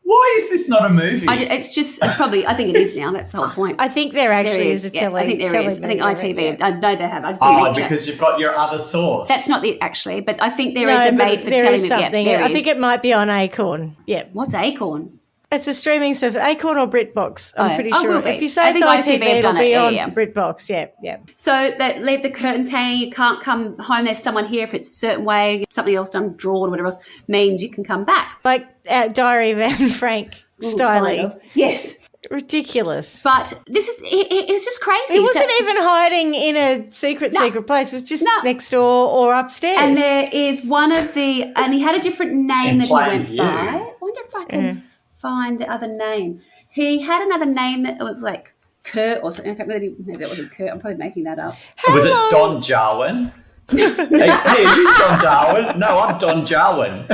Why is this not a movie? It's probably, I think it is now. That's the whole point. I think there actually is a telly. I think there is. I think ITV, I know they have. I just Oh, because you've got your other source. that's not it, actually, but I think there is a made for there telly is movie. something. Yeah, there I is. think it might be on Acorn. Yeah. What's Acorn? It's a streaming service, Acorn or BritBox. I'm yeah. pretty Oh, sure. will be. If you I say it's think ITV ITV, have it'll done be it. on Yeah. BritBox. Yeah. So they leave the curtains hanging. You can't come home. There's someone here. If it's a certain way, something else done, drawn, or whatever else, means you can come back. Like Diary of Anne Frank style. Kind of. Yes. Ridiculous. But this is, it was just crazy. He wasn't even hiding in a secret place. It was just next door or upstairs. And there is one of the, and he had a different name that he plain went view. by. I wonder if I can find the other name. He had another name that was like Kurt or something. I can't really, maybe that wasn't Kurt. I'm probably making that up. Was it Don Jarwin? Hey, are you Don Jarwin? No, I'm Don Jarwin.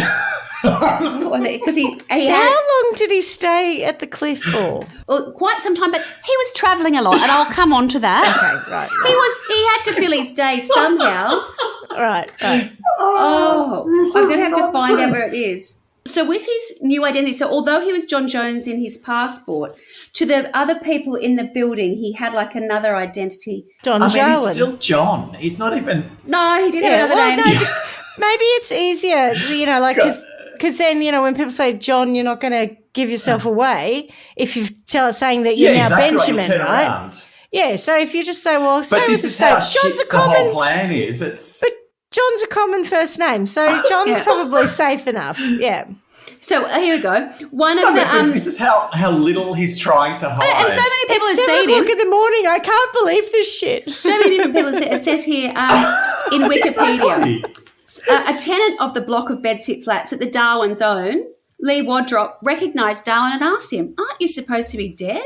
Because he How had long did he stay at the cliff for? well, quite some time, but he was travelling a lot, and I'll come on to that. Okay, right. He had to fill his day somehow. Right. Oh, I'm going to have to find out where it nonsense. is. So with his new identity, so although he was John Jones in his passport, to the other people in the building, he had like another identity. Don I mean, he's Jarwin. still John. He's not even... No, he did have another name. No, maybe it's easier, like, because then, when people say John, you're not going to give yourself away if you saying that you're now exactly. Benjamin, Turn right? around. Yeah, so if you just say, well, But this is how shit John's a the whole common, plan is. It's... John's a common first name, so John's Yeah. probably safe enough. Yeah. So here we go. One of I the mean, this is how little he's trying to hide. and so many people It's have 7 seen him. o'clock in the morning. I can't believe this shit. So many different people. It says here in Wikipedia, a tenant of the block of bedsit flats that the Darwins own, Lee Wadrop, recognised Darwin and asked him, "Aren't you supposed to be dead?"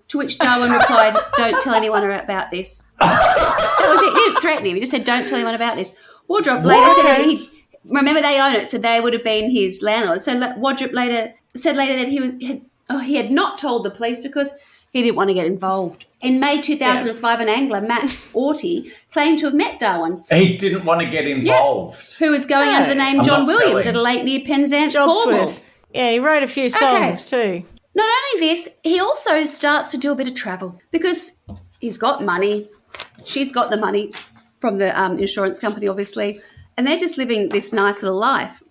To which Darwin replied, "Don't tell anyone about this." That was it. He didn't threaten him. He just said, "Don't tell anyone about this." Wadrop later said that remember they own it, so they would have been his landlord. So Wadrop said that he had not told the police because he didn't want to get involved. In May 2005, an angler, Matt Orty, claimed to have met Darwin, He didn't want to get involved. who was going under the name I'm John not Williams telling. at a lake near Penzance, Cornwall. Jobsworth. Yeah, he wrote a few songs too. Not only this, he also starts to do a bit of travel because he's got money. She's got the money from the insurance company, obviously, and they're just living this nice little life.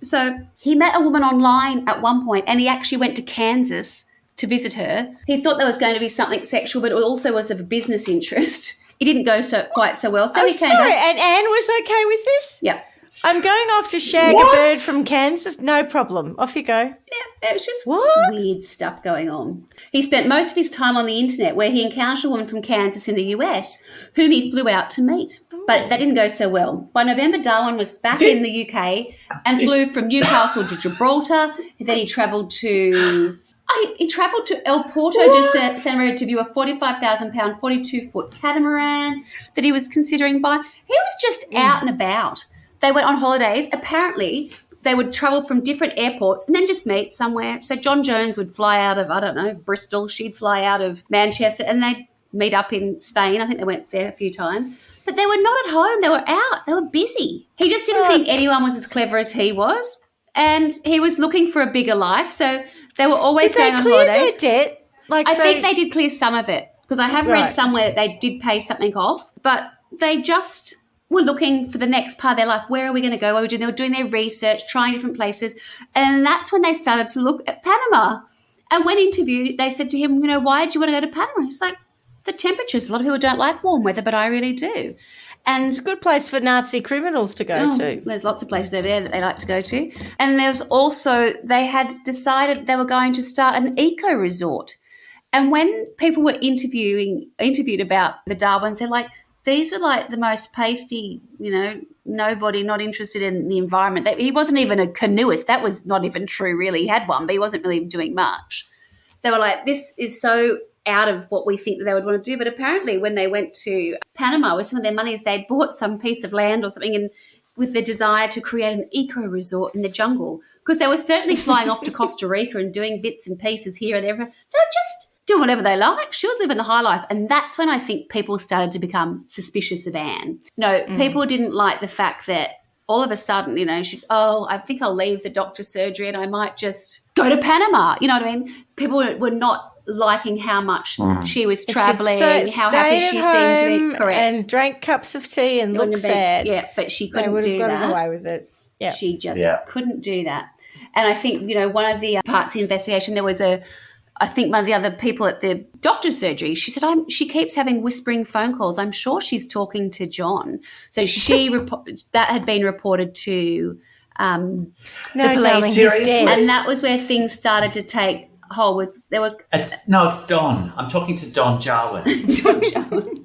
So he met a woman online at one point, and he actually went to Kansas to visit her. He thought there was going to be something sexual, but it also was of a business interest. It didn't go quite so well. So I'm he came sorry, back. and Anne was okay with this? Yep. I'm going off to shag What? a bird from Kansas. No problem. Off you go. Yeah, it was just What? weird stuff going on. He spent most of his time on the internet where he encountered a woman from Kansas in the US whom he flew out to meet. But that didn't go so well. By November, Darwin was back in the UK and flew from Newcastle to Gibraltar. And then he travelled to... he travelled to El Porto de San Maria to view a £45,000, 42-foot catamaran that he was considering buying. He was just out and about. They went on holidays. Apparently, they would travel from different airports and then just meet somewhere. So John Jones would fly out of, I don't know, Bristol. She'd fly out of Manchester and they'd meet up in Spain. I think they went there a few times. But they were not at home. They were out. They were busy. He just didn't think anyone was as clever as he was. And he was looking for a bigger life. So they were always Did they going on clear holidays. their debt? I think they did clear some of it because I have read Right. somewhere that they did pay something off, but they just were looking for the next part of their life. Where are we going to go? What are we doing? They were doing their research, trying different places. And that's when they started to look at Panama. And when interviewed, they said to him, why did you want to go to Panama? He's like, the temperatures. A lot of people don't like warm weather, but I really do. And It's a good place for Nazi criminals to go to. there's lots of places over there that they like to go to. And there's also, they had decided they were going to start an eco resort. And when people were interviewed about the Darwins, they're like, these were like the most pasty, nobody not interested in the environment. He wasn't even a canoeist. That was not even true, really. He had one, but he wasn't really doing much. They were like, this is so out of what we think that they would want to do. But apparently when they went to Panama with some of their monies, they'd bought some piece of land or something and with the desire to create an eco resort in the jungle because they were certainly flying off to Costa Rica and doing bits and pieces here and there. They were just doing whatever they like. She was living the high life. And that's when I think people started to become suspicious of Anne. No, people didn't like the fact that all of a sudden, I think I'll leave the doctor's surgery and I might just go to Panama. You know what I mean? People were not liking how much she was travelling, how happy she seemed to be. Correct. And drank cups of tea and looked sad. Yeah, but she couldn't do that. They would have gotten away with it. Yeah. She just couldn't do that. And I think, one of the parts of the investigation, there was I think one of the other people at the doctor's surgery, she said, she keeps having whispering phone calls. I'm sure she's talking to John. So that had been reported to the police. Darling, Seriously? And that was where things started to take hold. It's Don. I'm talking to Don Jarwin.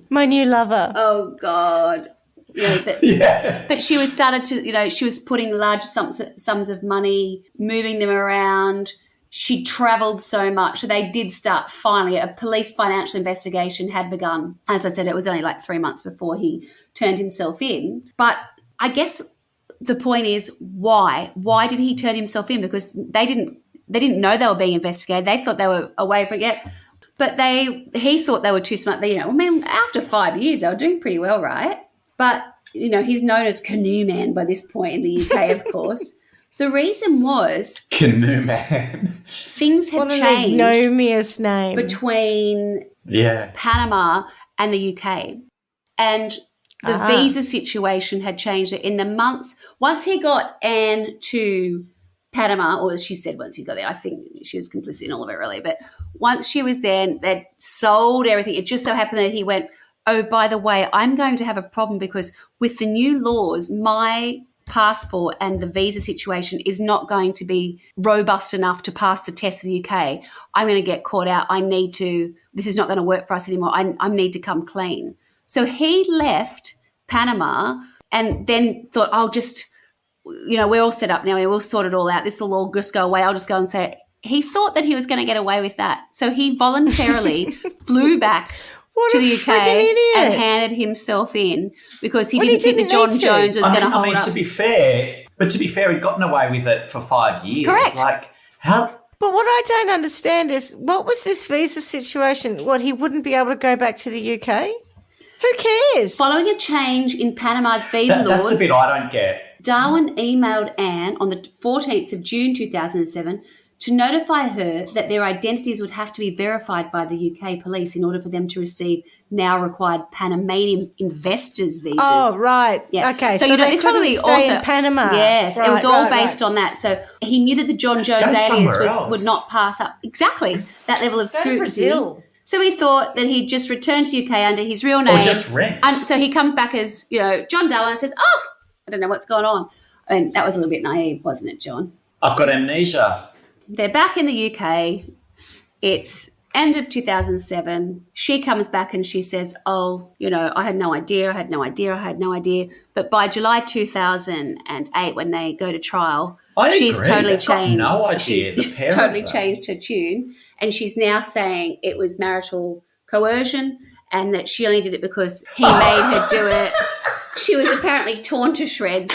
My new lover. Oh, God. But she was started to, she was putting large sums of money, moving them around. She travelled so much. So they did start finally. A police financial investigation had begun. As I said, it was only like 3 months before he turned himself in. But I guess the point is why? Why did he turn himself in? Because they didn't know they were being investigated. They thought they were away from it. But he thought they were too smart. After 5 years, they were doing pretty well, right? But, he's known as Canoe Man by this point in the UK, of course. The reason was Canoe Man. Things had What an changed ignominious name. between Panama and the UK. And the visa situation had changed in the months. Once he got Anne to Panama, or as she said once he got there, I think she was complicit in all of it really, but once she was there, they'd sold everything. It just so happened that he went, oh, by the way, I'm going to have a problem because with the new laws, my passport and the visa situation is not going to be robust enough to pass the test for the UK. I'm going to get caught out. This is not going to work for us anymore. I need to come clean. So he left Panama and then thought, we're all set up now. We'll sort it all out. This will all just go away. I'll just go and say it. He thought that he was going to get away with that. So he voluntarily flew back to the UK and handed himself in because he didn't think that John Jones was going to hold up. To be fair, he'd gotten away with it for 5 years. Correct. Like, how? But what I don't understand is what was this visa situation? What, he wouldn't be able to go back to the UK? Who cares? Following a change in Panama's visa laws. That's the bit I don't get. Darwin emailed Anne on the 14th of June 2007 to notify her that their identities would have to be verified by the UK police in order for them to receive now required Panamanian investors' visas. Oh, right. Yeah. Okay. So they this probably stay also in Panama. Yes, it was all based on that. So he knew that the John Jones alias would not pass up exactly that level of scrutiny. Brazil. So he thought that he'd just return to the UK under his real name. Or just rent. And so he comes back as, John Darwin and says, I don't know what's going on. I mean, that was a little bit naive, wasn't it, John? I've got amnesia. They're back in the UK. It's end of 2007. She comes back and she says, I had no idea. But by July 2008, when they go to trial, she's totally changed. No idea. She's totally changed her tune. And she's now saying it was marital coercion and that she only did it because he made her do it. She was apparently torn to shreds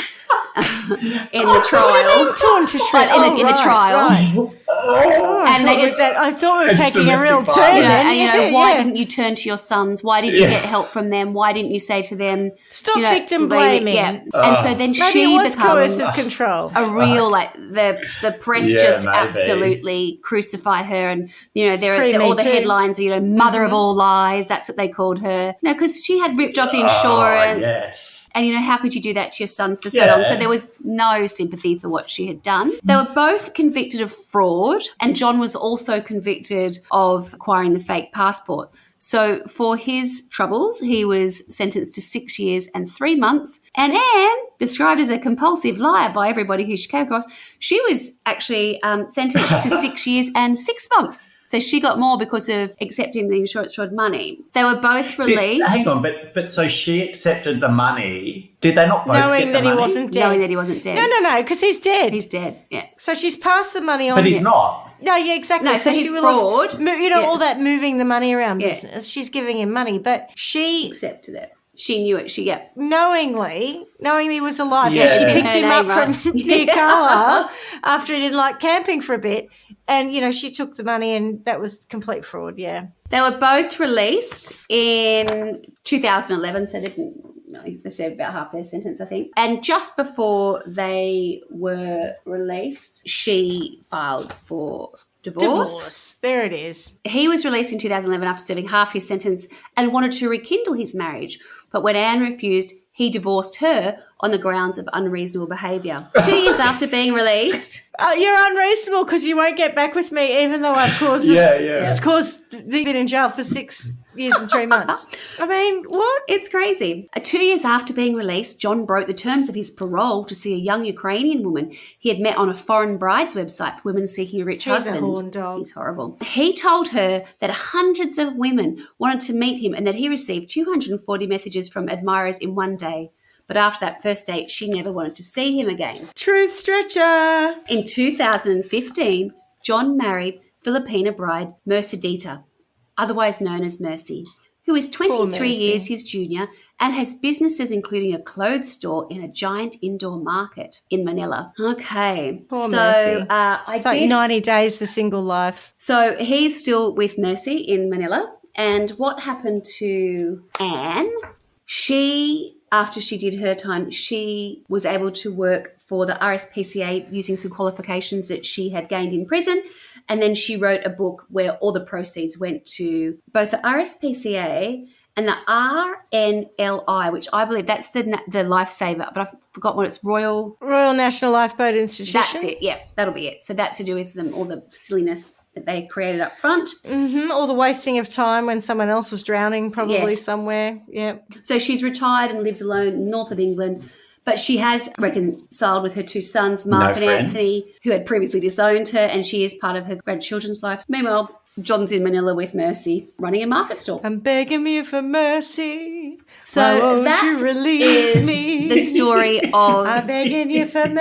in the trial. Torn to shreds in the trial. Right. I thought we were taking a real turn. Why didn't you turn to your sons? Why didn't you get help from them? Why didn't you say to them? Stop victim blaming. Yeah. And so then she becomes coercive control. A real the press just absolutely crucify her, and there are all the headlines. Mother of all lies. That's what they called her. Because she had ripped off the insurance. Yes. And how could you do that to your sons for so long? So there was no sympathy for what she had done. They were both convicted of fraud, and John was also convicted of acquiring the fake passport. So for his troubles, he was sentenced to 6 years and 3 months. And Anne, described as a compulsive liar by everybody who she came across, she was actually sentenced to 6 years and 6 months. So she got more because of accepting the insurance fraud money. They were both released. Hang on, but so she accepted the money. Did they not both knowing get the that money? he wasn't dead? Knowing that he wasn't dead. No, because he's dead. He's dead, yeah. So she's passed the money on. But he's not. No, yeah, exactly. No, so she he's will fraud. all that moving the money around business. She's giving him money, but she accepted it. She knew it. knowing he was alive. Yeah. She It's in picked her him up name, from Nicola after he didn't like camping for a bit. And, she took the money and that was complete fraud, yeah. They were both released in 2011, so they served about half their sentence, I think. And just before they were released, she filed for divorce. There it is. He was released in 2011 after serving half his sentence and wanted to rekindle his marriage. But when Anne refused, he divorced her on the grounds of unreasonable behaviour. 2 years after being released. You're unreasonable because you won't get back with me, even though I've caused the been in jail for 6 years and 3 months. I mean, what? It's crazy. 2 years after being released, John broke the terms of his parole to see a young Ukrainian woman he had met on a foreign brides website for women seeking a rich husband. He's a horn dog. He's horrible. He told her that hundreds of women wanted to meet him and that he received 240 messages from admirers in one day. But after that first date, she never wanted to see him again. Truth stretcher. In 2015, John married Filipina bride Mercedita, otherwise known as Mercy, who is 23 years his junior and has businesses including a clothes store in a giant indoor market in Manila. Okay. Poor Mercy. It's like 90 days, the single life. So he's still with Mercy in Manila. And what happened to Anne? After she did her time, she was able to work for the RSPCA using some qualifications that she had gained in prison. And then she wrote a book where all the proceeds went to both the RSPCA and the RNLI, which I believe that's the lifesaver, but I've forgotten what it's, Royal National Lifeboat Institution. That's it, yeah, that'll be it. So that's to do with all the silliness that they created up front. Mm-hmm. All the wasting of time when someone else was drowning probably somewhere. Yeah. So she's retired and lives alone north of England, but she has reconciled with her two sons, Mark and Anthony, who had previously disowned her, and she is part of her grandchildren's life. Meanwhile, John's in Manila with Mercy running a market stall. I'm begging you for mercy. So why won't that you release is me? The story of... I'm begging you for mercy.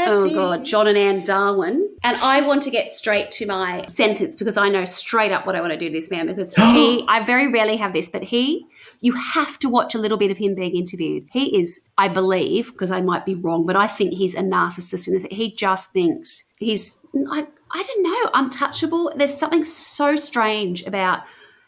Oh, God, John and Anne Darwin. And I want to get straight to my sentence because I know straight up what I want to do to this man because I very rarely have this, but you have to watch a little bit of him being interviewed. He is, I believe, because I might be wrong, but I think he's a narcissist in this. He just thinks he's, I don't know, untouchable. There's something so strange about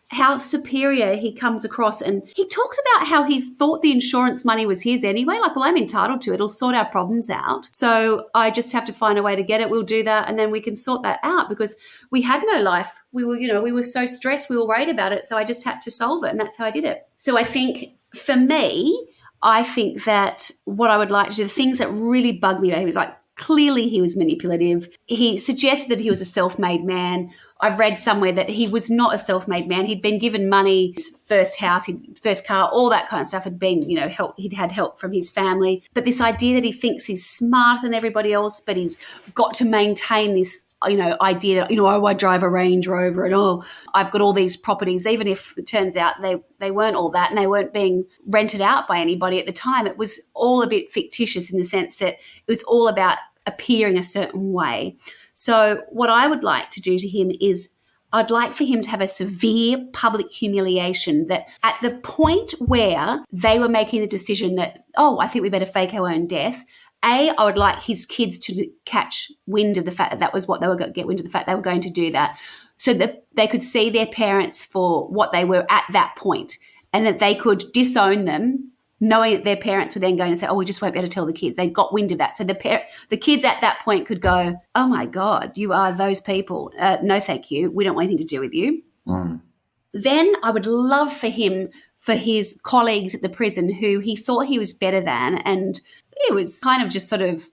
how superior he comes across. And he talks about how he thought the insurance money was his anyway. Like, well, I'm entitled to it. It'll sort our problems out. So I just have to find a way to get it. We'll do that. And then we can sort that out because we had no life. We were so stressed. We were worried about it. So I just had to solve it. And that's how I did it. So I think for me, I think that what I would like to do, the things that really bugged me about him was like, clearly he was manipulative. He suggested that he was a self-made man. I've read somewhere that he was not a self-made man. He'd been given money, his first house, his first car, all that kind of stuff had been, help. He'd had help from his family. But this idea that he thinks he's smarter than everybody else, but he's got to maintain this, idea that, I drive a Range Rover and, I've got all these properties, even if it turns out they weren't all that and they weren't being rented out by anybody at the time. It was all a bit fictitious in the sense that it was all about appearing a certain way. So what I would like to do to him is I'd like for him to have a severe public humiliation that at the point where they were making the decision that, I think we better fake our own death, I would like his kids to catch wind of the fact that was what they were going to get wind of the fact they were going to do that so that they could see their parents for what they were at that point and that they could disown them knowing that their parents were then going to say, we just won't be able to tell the kids. They got wind of that. So the kids at that point could go, oh, my God, you are those people. No, thank you. We don't want anything to do with you. Mm. Then I would love for him, for his colleagues at the prison who he thought he was better than, and he was kind of just sort of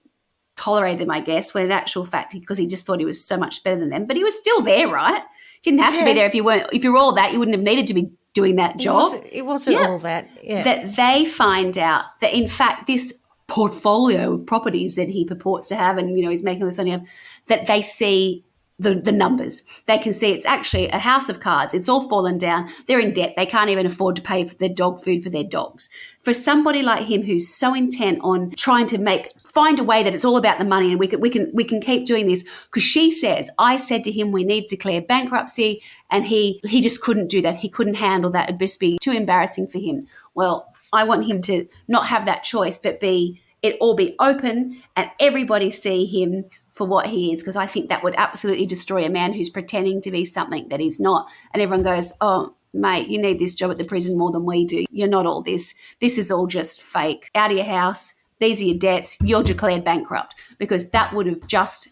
tolerated them, I guess, when in actual fact, because he just thought he was so much better than them. But he was still there, right? Didn't have to be there if you weren't. If you were all that, you wouldn't have needed to be doing that job. It wasn't all that. Yeah. That they find out that, in fact, this portfolio of properties that he purports to have and, he's making all this money of, that they see the numbers. They can see it's actually a house of cards. It's all fallen down. They're in debt. They can't even afford to pay for their dog food for their dogs. For somebody like him who's so intent on trying to find a way that it's all about the money and we can keep doing this, because she says, I said to him we need to declare bankruptcy, and he just couldn't do that. He couldn't handle that. It'd just be too embarrassing for him. Well, I want him to not have that choice, but it all be open and everybody see him for what he is, because I think that would absolutely destroy a man who's pretending to be something that he's not. And everyone goes, oh, mate, you need this job at the prison more than we do. You're not all this. This is all just fake. Out of your house. These are your debts. You're declared bankrupt, because that would have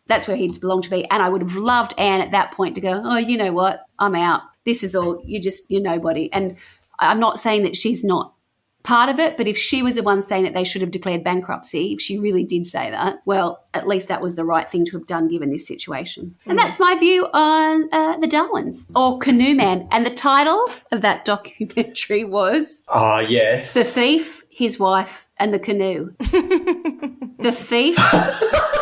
that's where he'd belong to be. And I would have loved Anne at that point to go, oh, you know what? I'm out. This is all, you're nobody. And I'm not saying that she's not part of it, but if she was the one saying that they should have declared bankruptcy, if she really did say that, well, at least that was the right thing to have done given this situation. And that's my view on the Darwins, or Canoe Man. And the title of that documentary was yes. The Thief, His Wife and the Canoe. The Thief,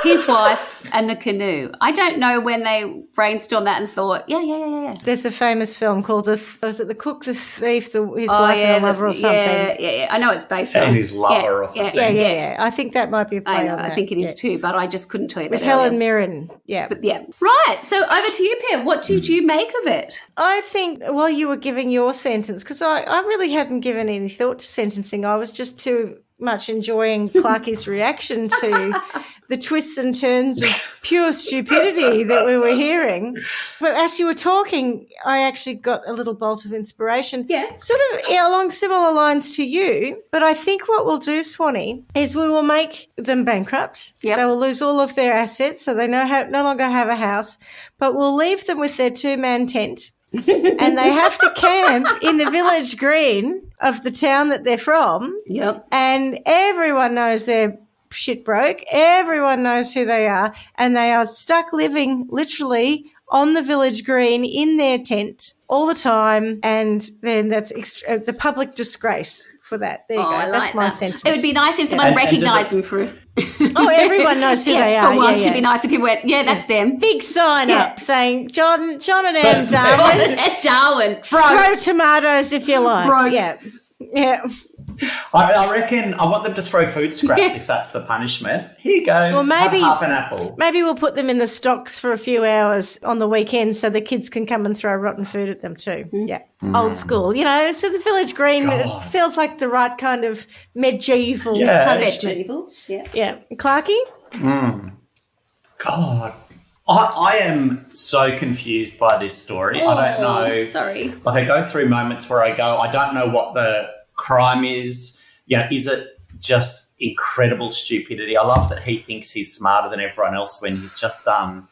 His Wife and the Canoe. I don't know when they brainstormed that and thought, yeah. There's a famous film called The Cook, the Thief, his wife and the lover or something. Yeah. I know it's based on. And his lover or something. Yeah. I think that might be a play on that. I think it is too, but I just couldn't tell you With that Helen earlier. Mirren, yeah. But yeah. Right, so over to you, Pam. What did you make of it? I think while you were giving your sentence, because I really hadn't given any thought to sentencing, I was just too much enjoying Clarkie's reaction to the twists and turns of pure stupidity that we were hearing. But as you were talking, I actually got a little bolt of inspiration. Yeah. Sort of along similar lines to you. But I think what we'll do, Swanee, is we will make them bankrupt. Yep. They will lose all of their assets, so they no longer have a house. But we'll leave them with their two-man tent. And they have to camp in the village green of the town that they're from. Yep. And everyone knows they're shit broke. Everyone knows who they are. And they are stuck living literally on the village green in their tent all the time. And then that's the public disgrace for that. There you go. I like That's my that. sentence. It would be nice if someone And recognised them for Oh, everyone knows who they are. For once, yeah. it'd be nice if people went, that's them. Big sign Yeah. up saying, John and Anne That's Darwin, Darwin. throw tomatoes if you like. Broke. Yeah. I reckon I want them to throw food scraps if that's the punishment. Here you go. Well, maybe have half an apple. Maybe we'll put them in the stocks for a few hours on the weekend so the kids can come and throw rotten food at them too. Yeah. Old school. You know, so the village green, it feels like the right kind of medieval punishment. Medieval. Yeah. Yeah. Clarkie? God. I am so confused by this story. I don't know. Sorry. Like, I go through moments where I go, I don't know what the crime is. You know, is it just incredible stupidity? I love that he thinks he's smarter than everyone else when he's just done.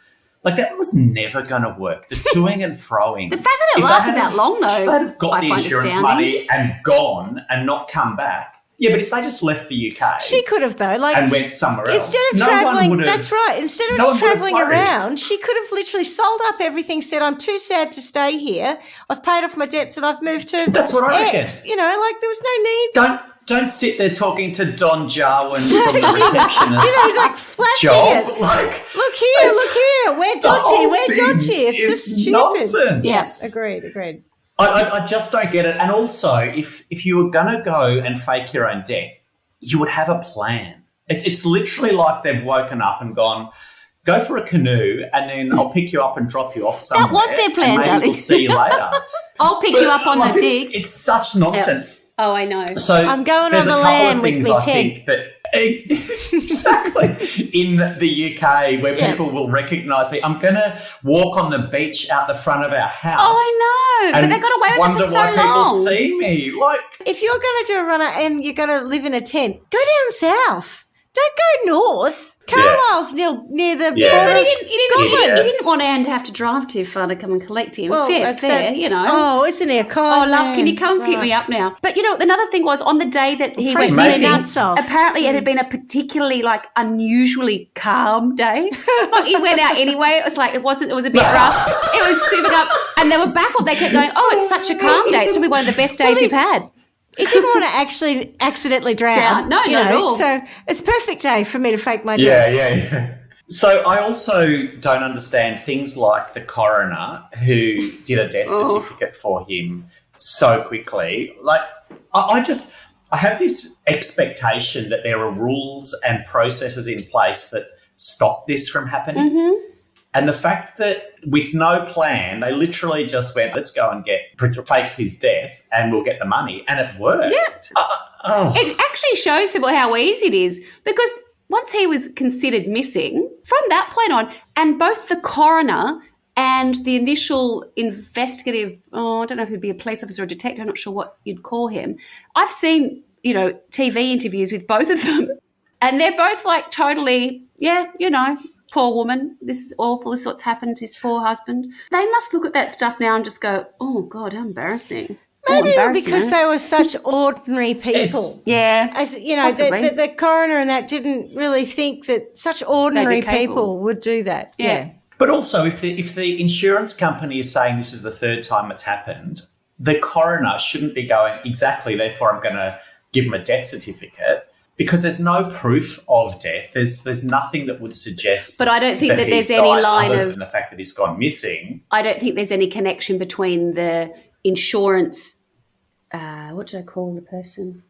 Like, that was never going to work. The toing and froing. The fact that it lasted that long, though, If they'd have got I the find insurance astounding. money and gone and not come back. Yeah, but if they just left the UK She could have, though. Like, and went somewhere else, instead of no one travelling, would have. that's right. Instead of no one just would have travelling worried. around, she could have literally sold up everything, said, I'm too sad to stay here. I've paid off my debts and I've moved to That's what I reckon. X. You know, like, there was no need. Don't sit there talking to Don Jarwin from the receptionist. You know, he's like flashing job. it. Like, Look here, we're the dodgy, whole we're thing dodgy. It's is just stupid. nonsense. Yeah. Agreed. I just don't get it. And also, if you were going to go and fake your own death, you would have a plan. It's literally like they've woken up and gone, go for a canoe, and then I'll pick you up and drop you off somewhere. was their plan, and maybe darling. we'll see you later. I'll pick you up on Like, the dig. it's such nonsense. Oh, I know. So I'm going there's on the a couple lamb of with things me I tent. think that exactly in the UK where people will recognise me. I'm going to walk on the beach out the front of our house. Oh, I know. But and they got away with it wonder for so why people long. see me. Like, If you're going to do a runner and you're going to live in a tent, go down south. Don't go north. Carlisle's near the Yeah. border. But of he didn't want Anne to have to drive too far to come and collect him. that's fair, that- you know. Oh, isn't he a kind Oh, love, man? can you come pick Right. me up now? But, you know, another thing was on the day that he went Freaks me missing, nuts off. apparently it had been a particularly, like, unusually calm day. Like, he went out anyway. It was like, it was a bit rough. It was super calm. And they were baffled. They kept going, oh, it's such a calm day. It's going to be one of the best days you've had. He didn't want to actually accidentally drown. Yeah, no, you not at know, all. So it's a perfect day for me to fake my death. yeah. So I also don't understand things like the coroner who did a death certificate for him so quickly. Like, I have this expectation that there are rules and processes in place that stop this from happening. Mm-hmm. And the fact that with no plan, they literally just went, let's go and fake his death and we'll get the money. And it worked. Yeah. It actually shows people how easy it is because once he was considered missing, from that point on, and both the coroner and the initial investigative, I don't know if he'd be a police officer or a detective, I'm not sure what you'd call him. I've seen, TV interviews with both of them, and they're both like totally, poor woman, this is awful, this is what's happened to his poor husband. They must look at that stuff now and just go, oh, God, how embarrassing. Maybe because they were such ordinary people. As the coroner and that didn't really think that such ordinary people would do that. Yeah. But also, if the insurance company is saying this is the third time it's happened, the coroner shouldn't be going, exactly, therefore I'm going to give him a death certificate, because there's no proof of death. There's nothing that would suggest. But I don't think that there's any line other than the fact that he's gone missing. I don't think there's any connection between the insurance. What did I call the person?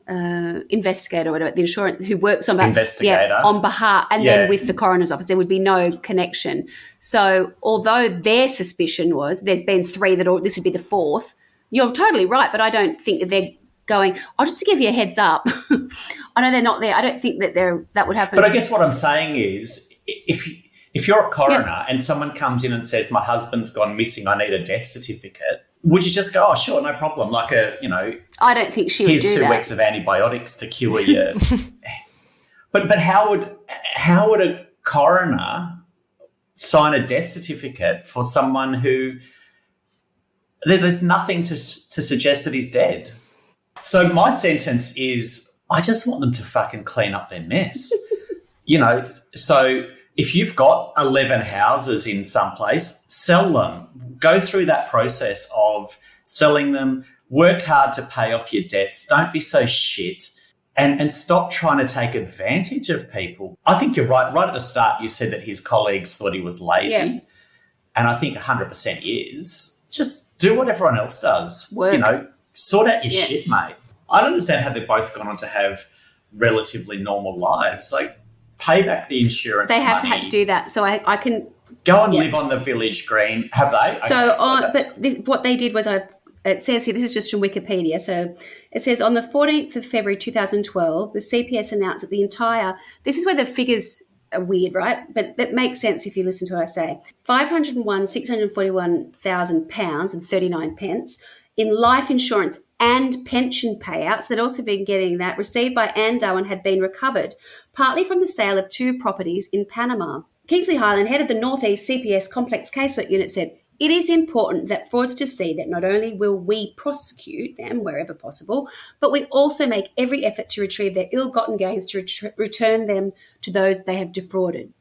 Investigator or whatever. The insurance who works on on behalf, and then with the coroner's office, there would be no connection. So, although their suspicion was there's been three this would be the fourth. You're totally right, but I don't think that they're going, just to give you a heads up. I know they're not there. I don't think that that would happen. But I guess what I'm saying is, if you're a coroner and someone comes in and says, my husband's gone missing, I need a death certificate, would you just go, oh, sure, no problem, like I don't think she would do that. Here's 2 weeks of antibiotics to cure you. But how would a coroner sign a death certificate for someone who there's nothing to suggest that he's dead? So my sentence is, I just want them to fucking clean up their mess. So if you've got 11 houses in some place, sell them. Go through that process of selling them. Work hard to pay off your debts. Don't be so shit. And stop trying to take advantage of people. I think you're right. Right at the start, you said that his colleagues thought he was lazy. Yeah. And I think 100% is. Just do what everyone else does. Work. Sort out your shit, mate. I don't understand how they've both gone on to have relatively normal lives. Like, pay back the insurance money. They have money. had to do that. So I can... Go and live on the village green. Have they? So what they did was, it says here, this is just from Wikipedia. So it says on the 14th of February 2012, the CPS announced that the entire... This is where the figures are weird, right? But that makes sense if you listen to what I say. £501,641,000 and 39 pence in life insurance and pension payouts that also been getting that received by Anne Darwin had been recovered, partly from the sale of 2 properties in Panama. Kingsley Highland, head of the Northeast CPS Complex Casework Unit, said, it is important that fraudsters see that not only will we prosecute them wherever possible, but we also make every effort to retrieve their ill-gotten gains to return them to those they have defrauded.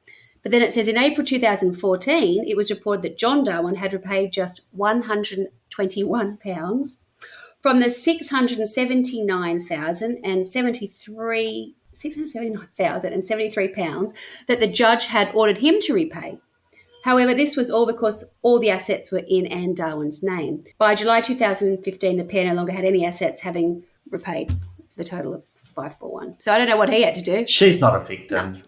But then it says in April 2014, it was reported that John Darwin had repaid just £121 from the £679,073 that the judge had ordered him to repay. However, this was all because all the assets were in Anne Darwin's name. By July 2015, the pair no longer had any assets, having repaid the total of $541. So I don't know what he had to do. She's not a victim. No.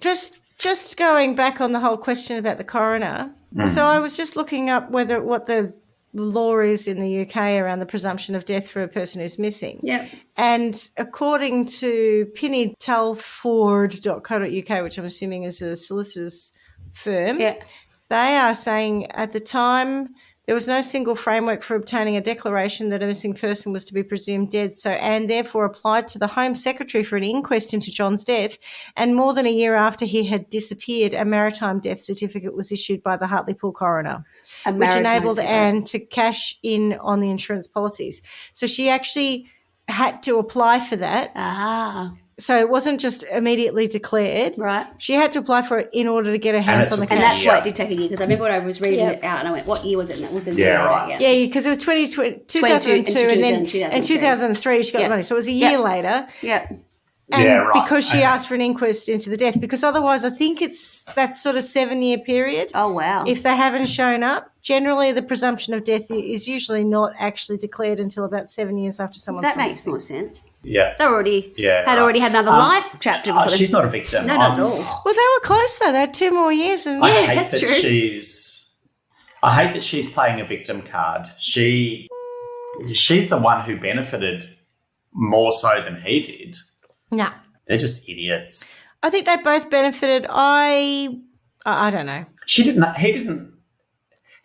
Just going back on the whole question about the coroner. So I was just looking up what the law is in the UK around the presumption of death for a person who's missing. Yeah. And according to pinneytelford.co.uk, which I'm assuming is a solicitor's firm, they are saying at the time there was no single framework for obtaining a declaration that a missing person was to be presumed dead, and therefore applied to the Home Secretary for an inquest into John's death, and more than a year after he had disappeared, a maritime death certificate was issued by the Hartlepool coroner, which enabled Anne to cash in on the insurance policies. So she actually had to apply for that. So it wasn't just immediately declared. Right. She had to apply for it in order to get her hands on the cash. And that's why it did take a year, because I remember when I was reading it out and I went, what year was it? And it was a year, right? Yeah, because it was 2002 and then 2003 she got the money. So it was a year later. Yeah. And because she asked for an inquest into the death, because otherwise I think it's that sort of 7-year period. Oh, wow. If they haven't shown up, generally the presumption of death is usually not actually declared until about 7 years after someone's That makes more sense. Yeah. They already had another life chapter. She's not a victim. No, not at all. Well, they were close though. They had 2 more years. And I hate that she's playing a victim card. She's the one who benefited more so than he did. No. They're just idiots. I think they both benefited. I don't know. She didn't. He didn't.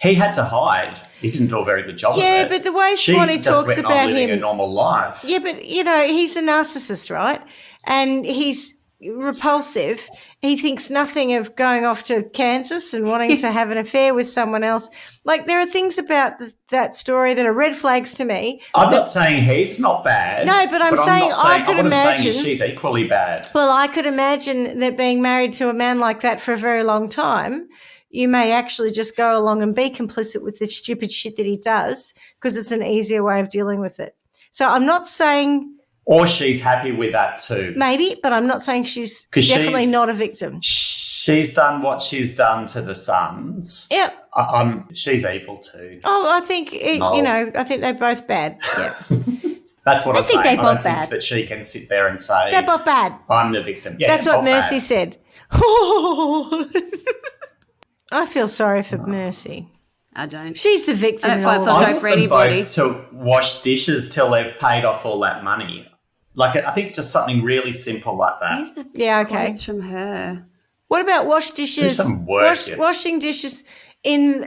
He had to hide. He didn't do a very good job of it. Yeah, but the way Swanee talks went about on living him, a normal life. Yeah, but he's a narcissist, right? And he's repulsive. He thinks nothing of going off to Kansas and wanting to have an affair with someone else. Like, there are things about that story that are red flags to me. I'm not saying he's not bad. No, but I'm saying I could imagine she's equally bad. Well, I could imagine that being married to a man like that for a very long time, you may actually just go along and be complicit with the stupid shit that he does because it's an easier way of dealing with it. So I'm not saying... Or she's happy with that too. Maybe, but I'm not saying she's definitely not a victim. She's done what she's done to the sons. Yeah. She's evil too. Oh, I think, I think they're both bad. Yeah. That's what I'm saying. They're both I don't bad. think that she can sit there and say... They're both bad. I'm the victim. Yeah, that's what Mercy bad. said. I feel sorry for Mercy. I don't. She's the victim. I don't feel I sorry want for them anybody. both to wash dishes till they've paid off all that money. Like, I think just something really simple like that. Where's the Okay. quotes from her? What about wash dishes? Do some work. Washing dishes in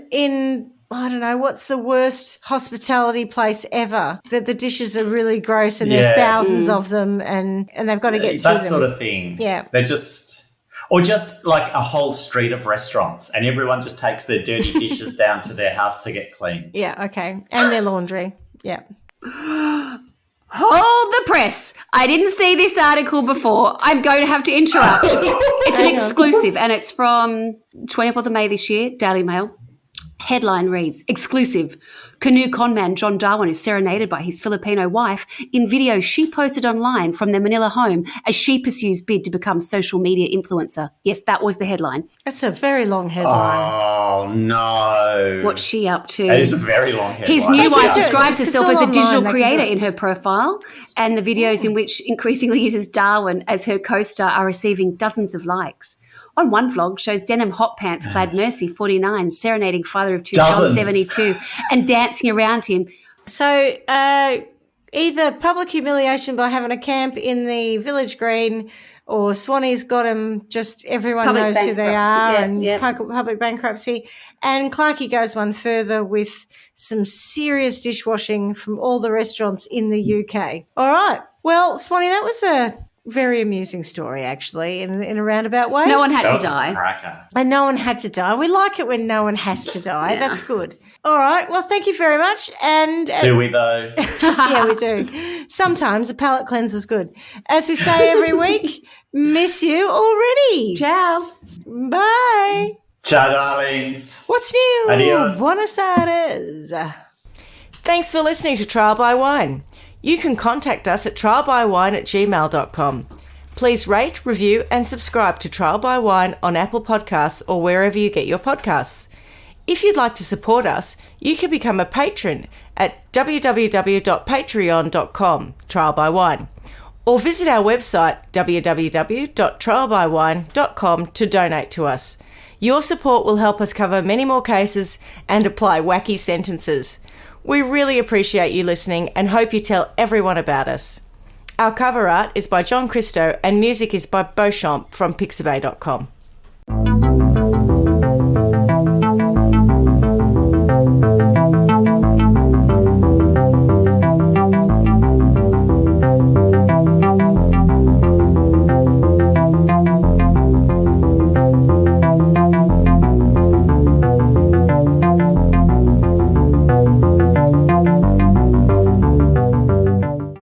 I don't know, what's the worst hospitality place ever? That the dishes are really gross and there's thousands of them and they've got to get through them. That sort of thing. Yeah. They're just... Or just like a whole street of restaurants and everyone just takes their dirty dishes down to their house to get clean. Yeah, okay. And their laundry. Yeah. Hold the press. I didn't see this article before. I'm going to have to interrupt. It's an exclusive and it's from 24th of May this year, Daily Mail. Headline reads, exclusive, canoe conman John Darwin is serenaded by his Filipino wife in video she posted online from their Manila home as she pursues bid to become social media influencer. Yes, that was the headline. That's a very long headline. Oh, no. What's she up to? That is a very long headline. His new wife do. describes It's herself all as a digital online, they can do creator it. in her profile, and the videos in which increasingly uses Darwin as her co-star are receiving dozens of likes. On one vlog shows denim hot pants clad Mercy, 49, serenading father of two, John, 72, and dancing around him. So either public humiliation by having a camp in the village green or Swanee's got him, just everyone Public knows who they are, bankruptcy, and public bankruptcy. And Clarkey goes one further with some serious dishwashing from all the restaurants in the UK. All right. Well, Swanee, that was a very amusing story, actually, in a roundabout way. No one had That to was a die. cracker. And no one had to die. We like it when no one has to die. Yeah. That's good. All right. Well, thank you very much. And Do we, though? yeah, we do. Sometimes a palate cleanser's good. As we say every week, miss you already. Ciao. Bye. Ciao, darlings. What's new? Adios. Buenos Aires. Thanks for listening to Trial by Wine. You can contact us at trialbywine@gmail.com. Please rate, review and subscribe to Trial by Wine on Apple Podcasts or wherever you get your podcasts. If you'd like to support us, you can become a patron at www.patreon.com, Trial by Wine, or visit our website www.trialbywine.com to donate to us. Your support will help us cover many more cases and apply wacky sentences. We really appreciate you listening and hope you tell everyone about us. Our cover art is by John Christo and music is by Beauchamp from Pixabay.com.